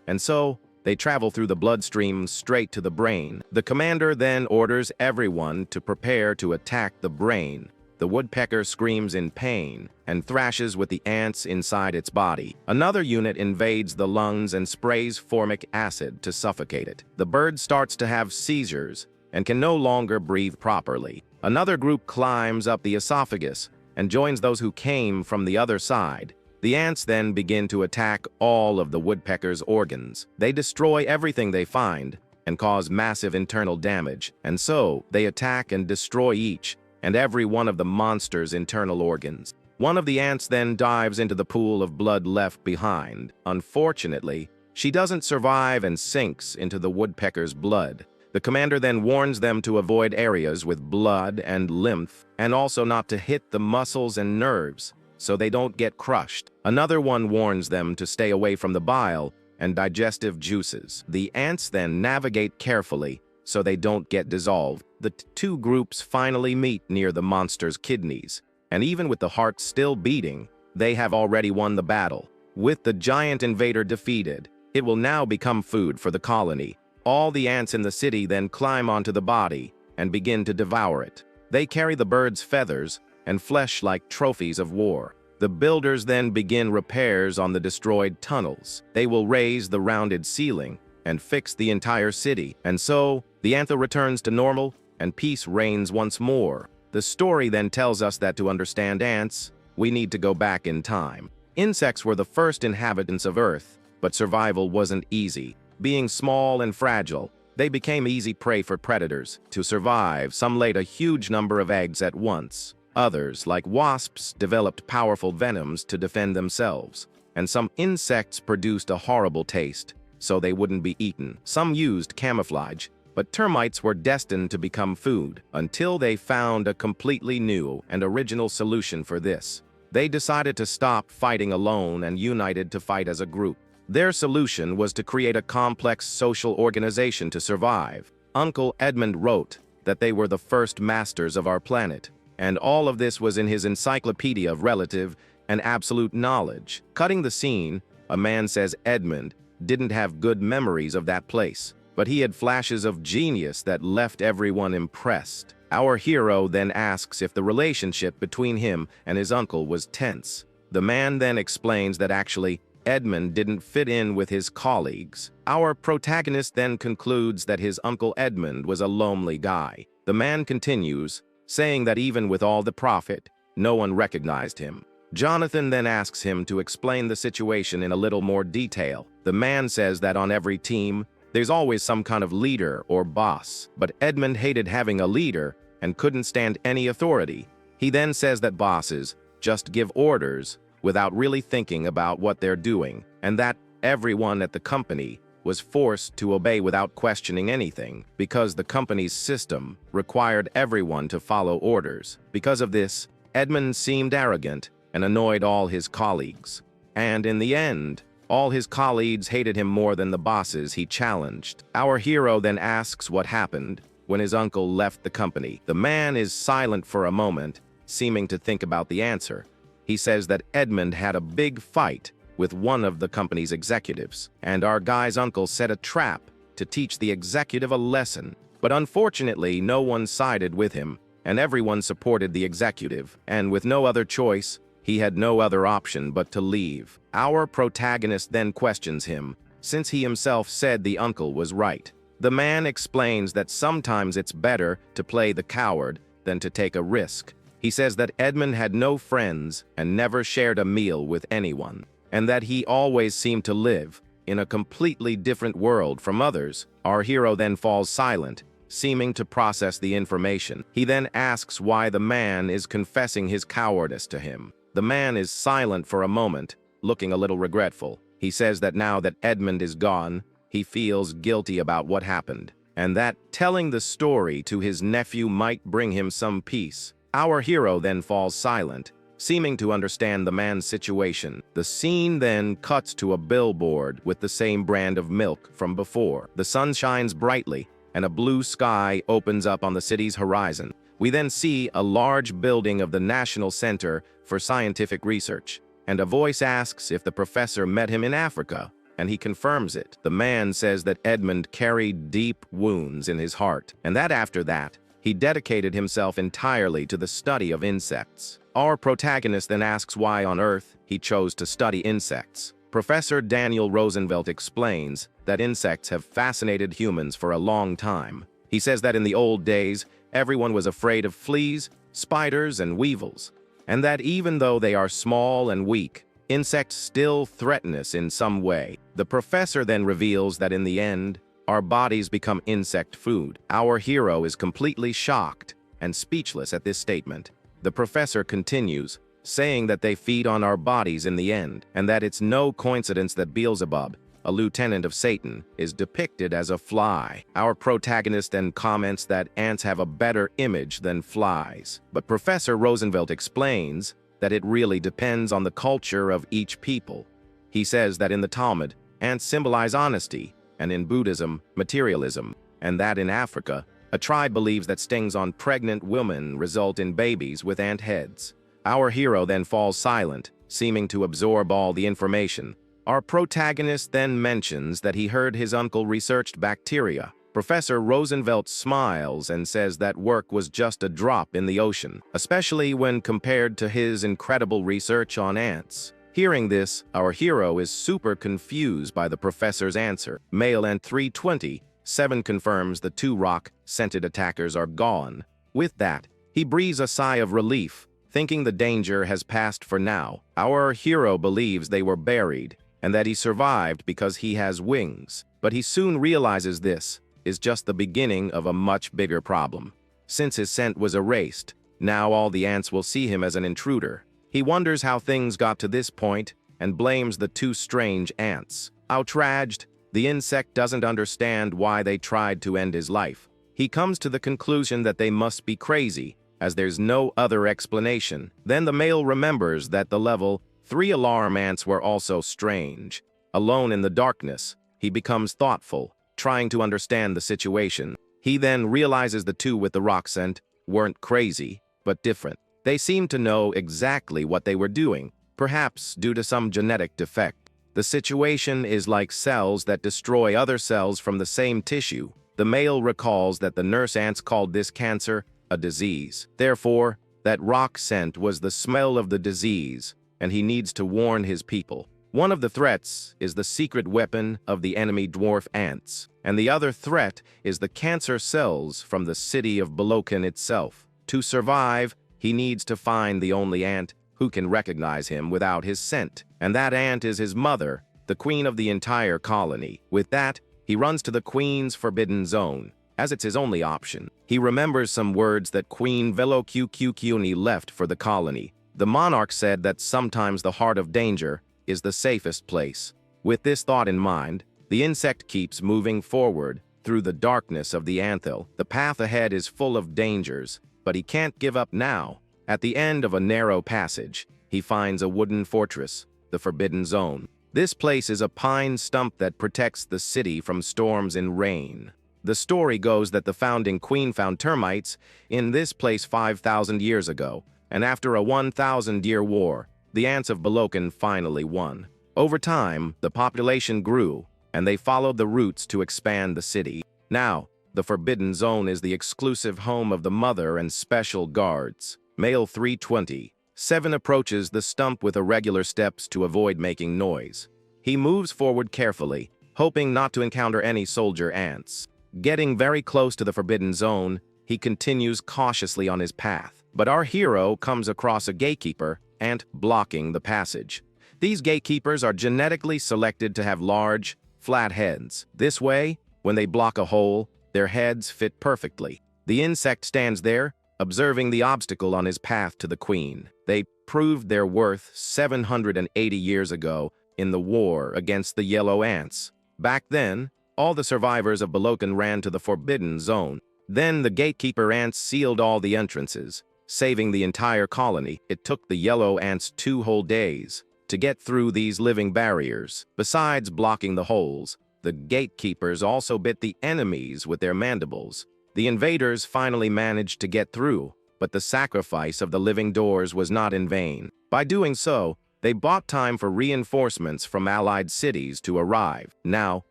and so they travel through the bloodstream straight to the brain. The commander then orders everyone to prepare to attack the brain. The woodpecker screams in pain and thrashes with the ants inside its body. Another unit invades the lungs and sprays formic acid to suffocate it. The bird starts to have seizures and can no longer breathe properly. Another group climbs up the esophagus and joins those who came from the other side. The ants then begin to attack all of the woodpecker's organs. They destroy everything they find and cause massive internal damage, and so they attack and destroy each and every one of the monster's internal organs. One of the ants then dives into the pool of blood left behind. Unfortunately, she doesn't survive and sinks into the woodpecker's blood. The commander then warns them to avoid areas with blood and lymph, and also not to hit the muscles and nerves, so they don't get crushed. Another one warns them to stay away from the bile and digestive juices. The ants then navigate carefully so they don't get dissolved. The two groups finally meet near the monster's kidneys, and even with the heart still beating, they have already won the battle. With the giant invader defeated, it will now become food for the colony. All the ants in the city then climb onto the body and begin to devour it. They carry the bird's feathers and flesh like trophies of war. The builders then begin repairs on the destroyed tunnels. They will raise the rounded ceiling and fix the entire city. And so, the anther returns to normal and peace reigns once more. The story then tells us that to understand ants, we need to go back in time. Insects were the first inhabitants of Earth, but survival wasn't easy. Being small and fragile, they became easy prey for predators. To survive, some laid a huge number of eggs at once. Others, like wasps, developed powerful venoms to defend themselves. And some insects produced a horrible taste, so they wouldn't be eaten. Some used camouflage, but termites were destined to become food until they found a completely new and original solution for this. They decided to stop fighting alone and united to fight as a group. Their solution was to create a complex social organization to survive. Uncle Edmund wrote that they were the first masters of our planet, and all of this was in his encyclopedia of relative and absolute knowledge. Cutting the scene, a man says Edmund didn't have good memories of that place, but he had flashes of genius that left everyone impressed. Our hero then asks if the relationship between him and his uncle was tense. The man then explains that actually Edmund didn't fit in with his colleagues. Our protagonist then concludes that his Uncle Edmund was a lonely guy. The man continues, saying that even with all the profit, no one recognized him. Jonathan then asks him to explain the situation in a little more detail. The man says that on every team, there's always some kind of leader or boss, but Edmund hated having a leader and couldn't stand any authority. He then says that bosses just give orders without really thinking about what they're doing, and that everyone at the company was forced to obey without questioning anything because the company's system required everyone to follow orders. Because of this, Edmund seemed arrogant and annoyed all his colleagues. And in the end, all his colleagues hated him more than the bosses he challenged. Our hero then asks what happened when his uncle left the company. The man is silent for a moment, seeming to think about the answer. He says that Edmund had a big fight with one of the company's executives, and our guy's uncle set a trap to teach the executive a lesson. But unfortunately, no one sided with him, and everyone supported the executive, and with no other choice, he had no other option but to leave. Our protagonist then questions him, since he himself said the uncle was right. The man explains that sometimes it's better to play the coward than to take a risk. He says that Edmund had no friends and never shared a meal with anyone, and that he always seemed to live in a completely different world from others. Our hero then falls silent, seeming to process the information. He then asks why the man is confessing his cowardice to him. The man is silent for a moment, looking a little regretful. He says that now that Edmund is gone, he feels guilty about what happened, and that telling the story to his nephew might bring him some peace. Our hero then falls silent, seeming to understand the man's situation. The scene then cuts to a billboard with the same brand of milk from before. The sun shines brightly, and a blue sky opens up on the city's horizon. We then see a large building of the National Center for Scientific Research, and a voice asks if the professor met him in Africa, and he confirms it. The man says that Edmund carried deep wounds in his heart, and that after that, he dedicated himself entirely to the study of insects. Our protagonist then asks why on earth he chose to study insects. Professor Daniel Rosenfeld explains that insects have fascinated humans for a long time. He says that in the old days, everyone was afraid of fleas, spiders, and weevils, and that even though they are small and weak, insects still threaten us in some way. The professor then reveals that in the end, our bodies become insect food. Our hero is completely shocked and speechless at this statement. The professor continues, saying that they feed on our bodies in the end, and that it's no coincidence that Beelzebub, a lieutenant of Satan, is depicted as a fly. Our protagonist then comments that ants have a better image than flies. But Professor Rosenfeld explains that it really depends on the culture of each people. He says that in the Talmud, ants symbolize honesty, and in Buddhism, materialism, and that in Africa, a tribe believes that stings on pregnant women result in babies with ant heads. Our hero then falls silent, seeming to absorb all the information. Our protagonist then mentions that he heard his uncle researched bacteria. Professor Rosenfeld smiles and says that work was just a drop in the ocean, especially when compared to his incredible research on ants. Hearing this, our hero is super confused by the professor's answer. Male Ant 327 confirms the two rock-scented attackers are gone. With that, he breathes a sigh of relief, thinking the danger has passed for now. Our hero believes they were buried, and that he survived because he has wings. But he soon realizes this is just the beginning of a much bigger problem. Since his scent was erased, now all the ants will see him as an intruder. He wonders how things got to this point and blames the two strange ants. Outraged, the insect doesn't understand why they tried to end his life. He comes to the conclusion that they must be crazy, as there's no other explanation. Then the male remembers that the level 3 alarm ants were also strange. Alone in the darkness, he becomes thoughtful, trying to understand the situation. He then realizes the two with the rock scent weren't crazy, but different. They seemed to know exactly what they were doing, perhaps due to some genetic defect. The situation is like cells that destroy other cells from the same tissue. The male recalls that the nurse ants called this cancer a disease. Therefore, that rock scent was the smell of the disease, and he needs to warn his people. One of the threats is the secret weapon of the enemy dwarf ants, and the other threat is the cancer cells from the city of Balokan itself. To survive, he needs to find the only ant who can recognize him without his scent, and that ant is his mother, the queen of the entire colony. With that, he runs to the queen's forbidden zone, as it's his only option. He remembers some words that Queen Veloqqqni left for the colony. The monarch said that sometimes the heart of danger is the safest place. With this thought in mind, the insect keeps moving forward through the darkness of the anthill. The path ahead is full of dangers, but he can't give up now. At the end of a narrow passage, he finds a wooden fortress, the Forbidden Zone. This place is a pine stump that protects the city from storms and rain. The story goes that the founding queen found termites in this place 5,000 years ago, and after a 1,000-year war, the ants of Balokan finally won. Over time, the population grew, and they followed the roots to expand the city. Now, the Forbidden Zone is the exclusive home of the Mother and Special Guards. Male 320. 7 approaches the stump with irregular steps to avoid making noise. He moves forward carefully, hoping not to encounter any soldier ants. Getting very close to the Forbidden Zone, he continues cautiously on his path. But our hero comes across a gatekeeper ant blocking the passage. These gatekeepers are genetically selected to have large, flat heads. This way, when they block a hole, their heads fit perfectly. The insect stands there, observing the obstacle on his path to the queen. They proved their worth 780 years ago in the war against the yellow ants. Back then, all the survivors of Balokan ran to the Forbidden Zone. Then the gatekeeper ants sealed all the entrances, saving the entire colony. It took the yellow ants 2 whole days to get through these living barriers. Besides blocking the holes, the gatekeepers also bit the enemies with their mandibles. The invaders finally managed to get through, but the sacrifice of the living doors was not in vain. By doing so, they bought time for reinforcements from allied cities to arrive. Now,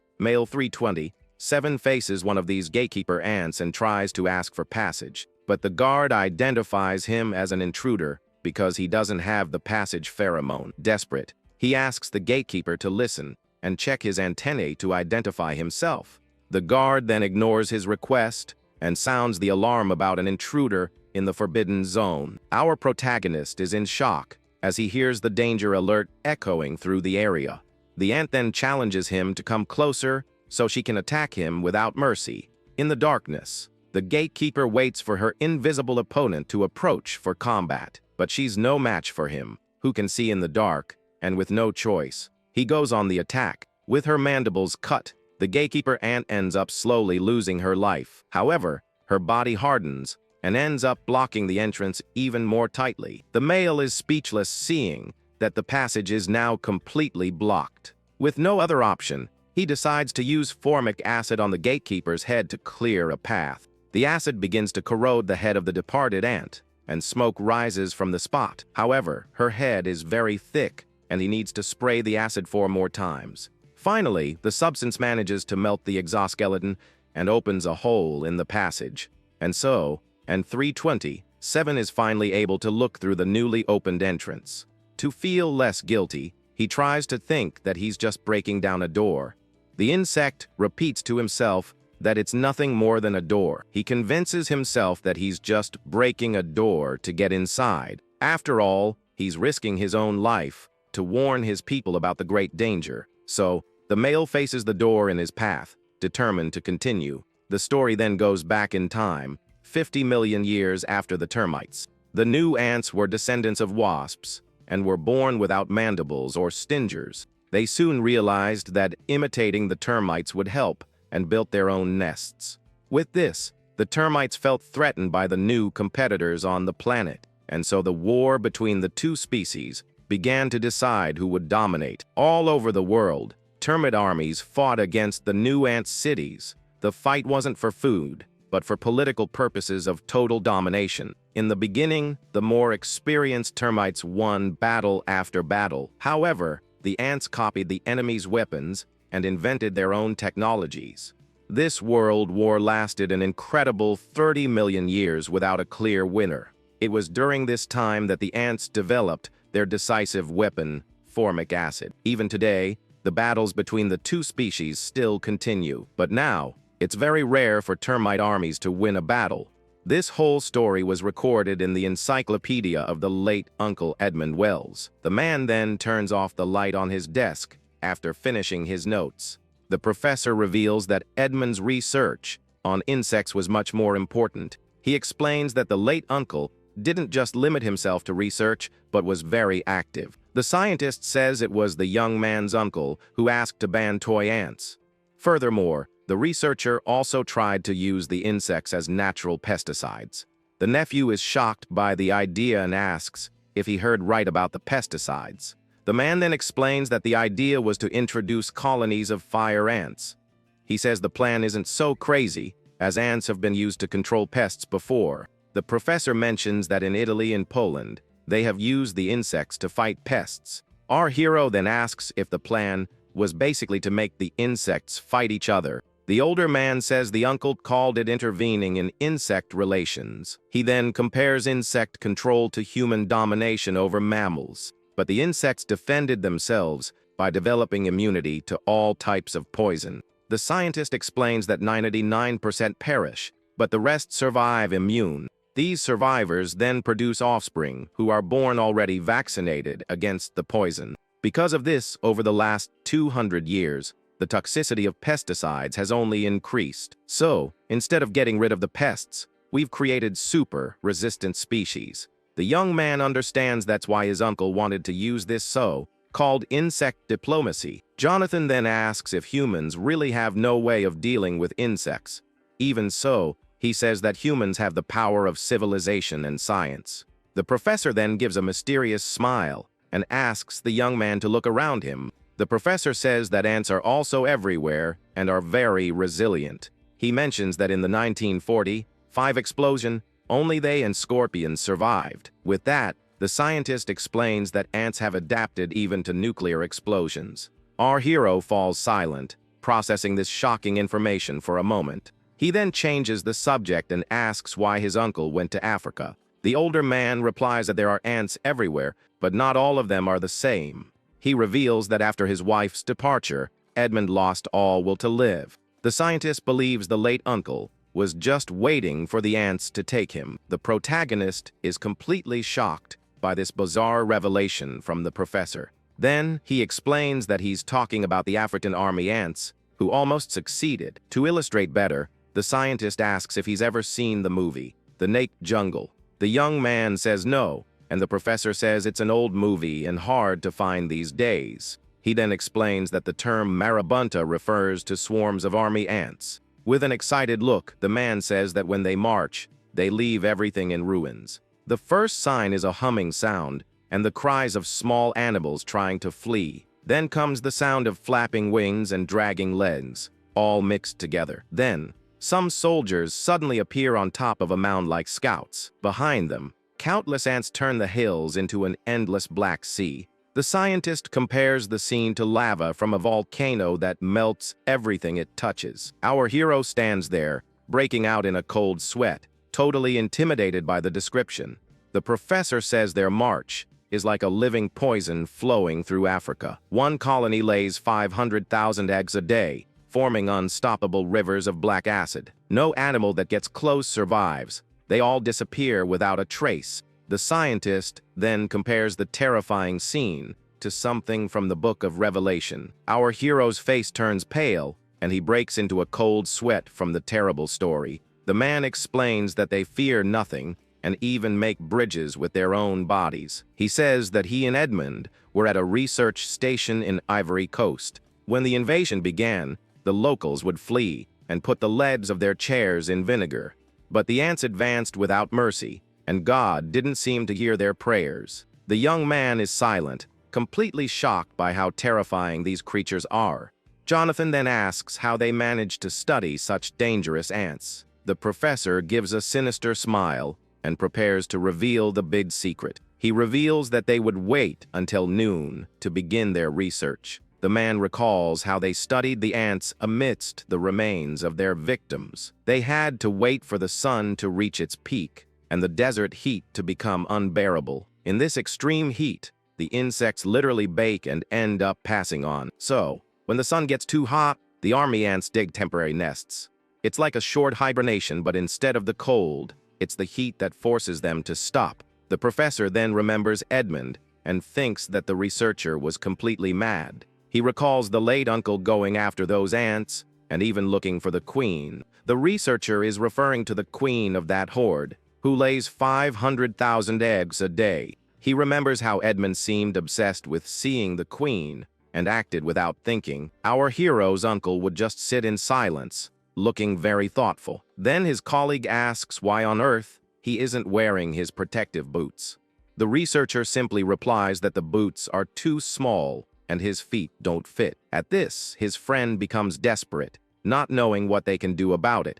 male 320, 7 faces one of these gatekeeper ants and tries to ask for passage. But the guard identifies him as an intruder because he doesn't have the passage pheromone. Desperate, he asks the gatekeeper to listen and check his antennae to identify himself. The guard then ignores his request and sounds the alarm about an intruder in the Forbidden Zone. Our protagonist is in shock as he hears the danger alert echoing through the area. The ant then challenges him to come closer so she can attack him without mercy. In the darkness, the gatekeeper waits for her invisible opponent to approach for combat, but she's no match for him, who can see in the dark, and with no choice, he goes on the attack. With her mandibles cut, the gatekeeper ant ends up slowly losing her life. However, her body hardens and ends up blocking the entrance even more tightly. The male is speechless, seeing that the passage is now completely blocked. With no other option, he decides to use formic acid on the gatekeeper's head to clear a path. The acid begins to corrode the head of the departed ant, and smoke rises from the spot. However, her head is very thick, and he needs to spray the acid 4 more times. Finally, the substance manages to melt the exoskeleton and opens a hole in the passage. And 320, 7 is finally able to look through the newly opened entrance. To feel less guilty, he tries to think that he's just breaking down a door. The insect repeats to himself that it's nothing more than a door. He convinces himself that he's just breaking a door to get inside. After all, he's risking his own life to warn his people about the great danger. So, the male faces the door in his path, determined to continue. The story then goes back in time, 50 million years after the termites. The new ants were descendants of wasps and were born without mandibles or stingers. They soon realized that imitating the termites would help and built their own nests. With this, the termites felt threatened by the new competitors on the planet, and so the war between the two species began to decide who would dominate. All over the world, termite armies fought against the new ant cities. The fight wasn't for food, but for political purposes of total domination. In the beginning, the more experienced termites won battle after battle. However, the ants copied the enemy's weapons and invented their own technologies. This world war lasted an incredible 30 million years without a clear winner. It was during this time that the ants developed their decisive weapon, formic acid. Even today, the battles between the two species still continue. But now, it's very rare for termite armies to win a battle. This whole story was recorded in the encyclopedia of the late Uncle Edmund Wells. The man then turns off the light on his desk after finishing his notes. The professor reveals that Edmund's research on insects was much more important. He explains that the late uncle didn't just limit himself to research, but was very active. The scientist says it was the young man's uncle who asked to ban toy ants. Furthermore, the researcher also tried to use the insects as natural pesticides. The nephew is shocked by the idea and asks if he heard right about the pesticides. The man then explains that the idea was to introduce colonies of fire ants. He says the plan isn't so crazy, as ants have been used to control pests before. The professor mentions that in Italy and Poland, they have used the insects to fight pests. Our hero then asks if the plan was basically to make the insects fight each other. The older man says the uncle called it intervening in insect relations. He then compares insect control to human domination over mammals. But the insects defended themselves by developing immunity to all types of poison. The scientist explains that 99% perish, but the rest survive immune. These survivors then produce offspring who are born already vaccinated against the poison. Because of this, over the last 200 years, the toxicity of pesticides has only increased. So, instead of getting rid of the pests, we've created super-resistant species. The young man understands that's why his uncle wanted to use this so-called insect diplomacy. Jonathan then asks if humans really have no way of dealing with insects. Even so, he says that humans have the power of civilization and science. The professor then gives a mysterious smile and asks the young man to look around him. The professor says that ants are also everywhere and are very resilient. He mentions that in the 1945 explosion, only they and scorpions survived. With that, the scientist explains that ants have adapted even to nuclear explosions. Our hero falls silent, processing this shocking information for a moment. He then changes the subject and asks why his uncle went to Africa. The older man replies that there are ants everywhere, but not all of them are the same. He reveals that after his wife's departure, Edmund lost all will to live. The scientist believes the late uncle was just waiting for the ants to take him. The protagonist is completely shocked by this bizarre revelation from the professor. Then he explains that he's talking about the African army ants, who almost succeeded. To illustrate better, the scientist asks if he's ever seen the movie, The Naked Jungle. The young man says no, and the professor says it's an old movie and hard to find these days. He then explains that the term marabunta refers to swarms of army ants. With an excited look, the man says that when they march, they leave everything in ruins. The first sign is a humming sound, and the cries of small animals trying to flee. Then comes the sound of flapping wings and dragging legs, all mixed together. Then, some soldiers suddenly appear on top of a mound like scouts. Behind them, countless ants turn the hills into an endless black sea. The scientist compares the scene to lava from a volcano that melts everything it touches. Our hero stands there, breaking out in a cold sweat, totally intimidated by the description. The professor says their march is like a living poison flowing through Africa. One colony lays 500,000 eggs a day, forming unstoppable rivers of black acid. No animal that gets close survives. They all disappear without a trace. The scientist then compares the terrifying scene to something from the Book of Revelation. Our hero's face turns pale, and he breaks into a cold sweat from the terrible story. The man explains that they fear nothing and even make bridges with their own bodies. He says that he and Edmund were at a research station in Ivory Coast. When the invasion began, the locals would flee and put the legs of their chairs in vinegar. But the ants advanced without mercy, and God didn't seem to hear their prayers. The young man is silent, completely shocked by how terrifying these creatures are. Jonathan then asks how they managed to study such dangerous ants. The professor gives a sinister smile and prepares to reveal the big secret. He reveals that they would wait until noon to begin their research. The man recalls how they studied the ants amidst the remains of their victims. They had to wait for the sun to reach its peak and the desert heat to become unbearable. In this extreme heat, the insects literally bake and end up passing on. So, when the sun gets too hot, the army ants dig temporary nests. It's like a short hibernation, but instead of the cold, it's the heat that forces them to stop. The professor then remembers Edmund and thinks that the researcher was completely mad. He recalls the late uncle going after those ants and even looking for the queen. The researcher is referring to the queen of that horde, who lays 500,000 eggs a day. He remembers how Edmund seemed obsessed with seeing the queen and acted without thinking. Our hero's uncle would just sit in silence, looking very thoughtful. Then his colleague asks why on earth he isn't wearing his protective boots. The researcher simply replies that the boots are too small and his feet don't fit. At this, his friend becomes desperate, not knowing what they can do about it.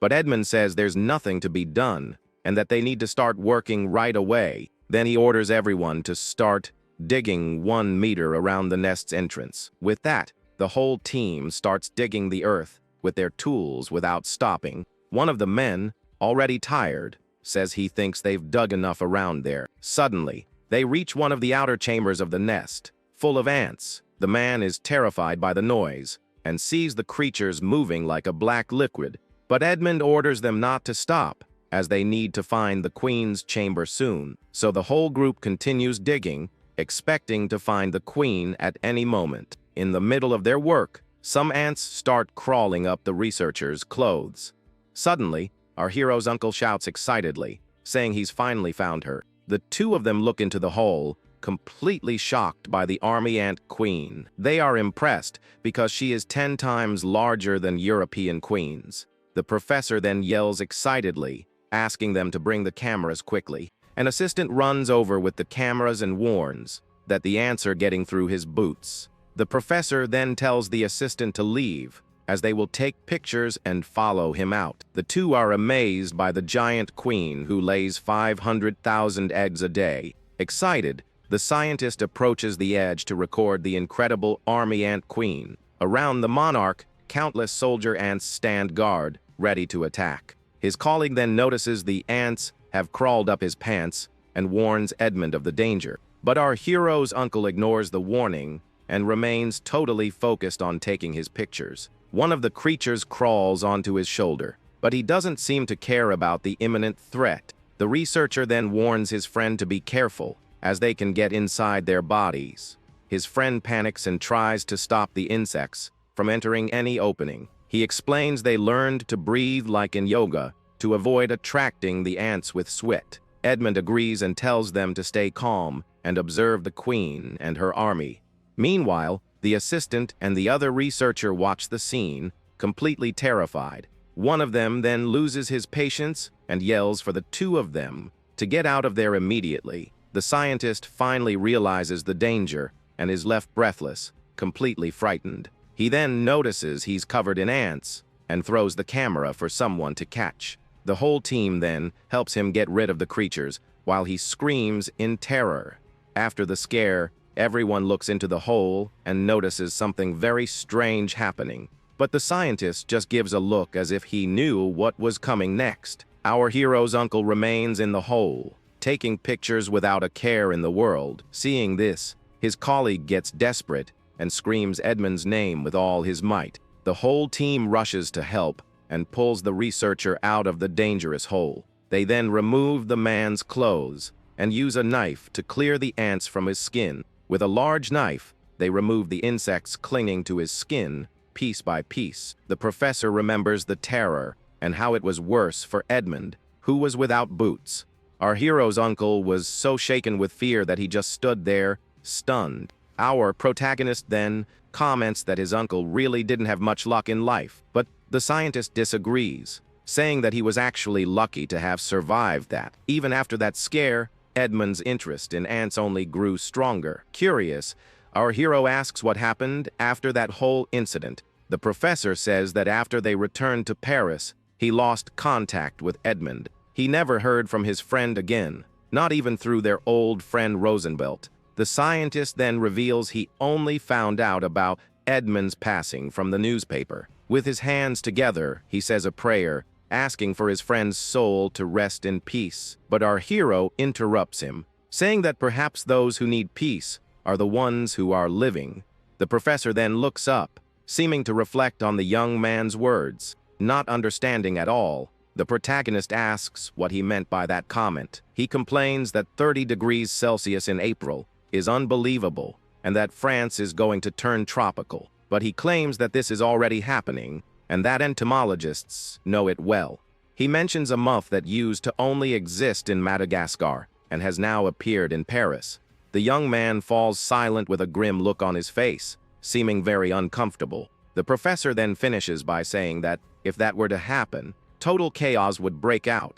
But Edmund says there's nothing to be done and that they need to start working right away. Then he orders everyone to start digging 1 meter around the nest's entrance. With that, the whole team starts digging the earth with their tools without stopping. One of the men, already tired, says he thinks they've dug enough around there. Suddenly, they reach one of the outer chambers of the nest, full of ants. The man is terrified by the noise and sees the creatures moving like a black liquid. But Edmund orders them not to stop, as they need to find the queen's chamber soon. So the whole group continues digging, expecting to find the queen at any moment. In the middle of their work, some ants start crawling up the researcher's clothes. Suddenly, our hero's uncle shouts excitedly, saying he's finally found her. The two of them look into the hole, completely shocked by the army ant queen. They are impressed because she is 10 times larger than European queens. The professor then yells excitedly, asking them to bring the cameras quickly. An assistant runs over with the cameras and warns that the ants are getting through his boots. The professor then tells the assistant to leave, as they will take pictures and follow him out. The two are amazed by the giant queen who lays 500,000 eggs a day. Excited, the scientist approaches the edge to record the incredible army ant queen. Around the monarch, countless soldier ants stand guard, ready to attack. His colleague then notices the ants have crawled up his pants and warns Edmund of the danger. But our hero's uncle ignores the warning and remains totally focused on taking his pictures. One of the creatures crawls onto his shoulder, but he doesn't seem to care about the imminent threat. The researcher then warns his friend to be careful, as they can get inside their bodies. His friend panics and tries to stop the insects from entering any opening. He explains they learned to breathe like in yoga to avoid attracting the ants with sweat. Edmund agrees and tells them to stay calm and observe the queen and her army. Meanwhile, the assistant and the other researcher watch the scene, completely terrified. One of them then loses his patience and yells for the two of them to get out of there immediately. The scientist finally realizes the danger and is left breathless, completely frightened. He then notices he's covered in ants and throws the camera for someone to catch. The whole team then helps him get rid of the creatures while he screams in terror. After the scare, everyone looks into the hole and notices something very strange happening. But the scientist just gives a look as if he knew what was coming next. Our hero's uncle remains in the hole, taking pictures without a care in the world. Seeing this, his colleague gets desperate and screams Edmund's name with all his might. The whole team rushes to help and pulls the researcher out of the dangerous hole. They then remove the man's clothes and use a knife to clear the ants from his skin. With a large knife, they remove the insects clinging to his skin, piece by piece. The professor remembers the terror and how it was worse for Edmund, who was without boots. Our hero's uncle was so shaken with fear that he just stood there, stunned. Our protagonist then comments that his uncle really didn't have much luck in life, but the scientist disagrees, saying that he was actually lucky to have survived that. Even after that scare, Edmund's interest in ants only grew stronger. Curious, Our hero asks what happened after that whole incident. The professor says that after they returned to Paris, he lost contact with Edmund. He never heard from his friend again, not even through their old friend Rosenbelt. The scientist then reveals he only found out about Edmund's passing from the newspaper. With his hands together, he says a prayer, asking for his friend's soul to rest in peace. But our hero interrupts him, saying that perhaps those who need peace are the ones who are living. The professor then looks up, seeming to reflect on the young man's words. Not understanding at all, the protagonist asks what he meant by that comment. He complains that 30 degrees Celsius in April is unbelievable and that France is going to turn tropical. But he claims that this is already happening and that entomologists know it well. He mentions a moth that used to only exist in Madagascar and has now appeared in Paris. The young man falls silent with a grim look on his face, seeming very uncomfortable. The professor then finishes by saying that if that were to happen, total chaos would break out.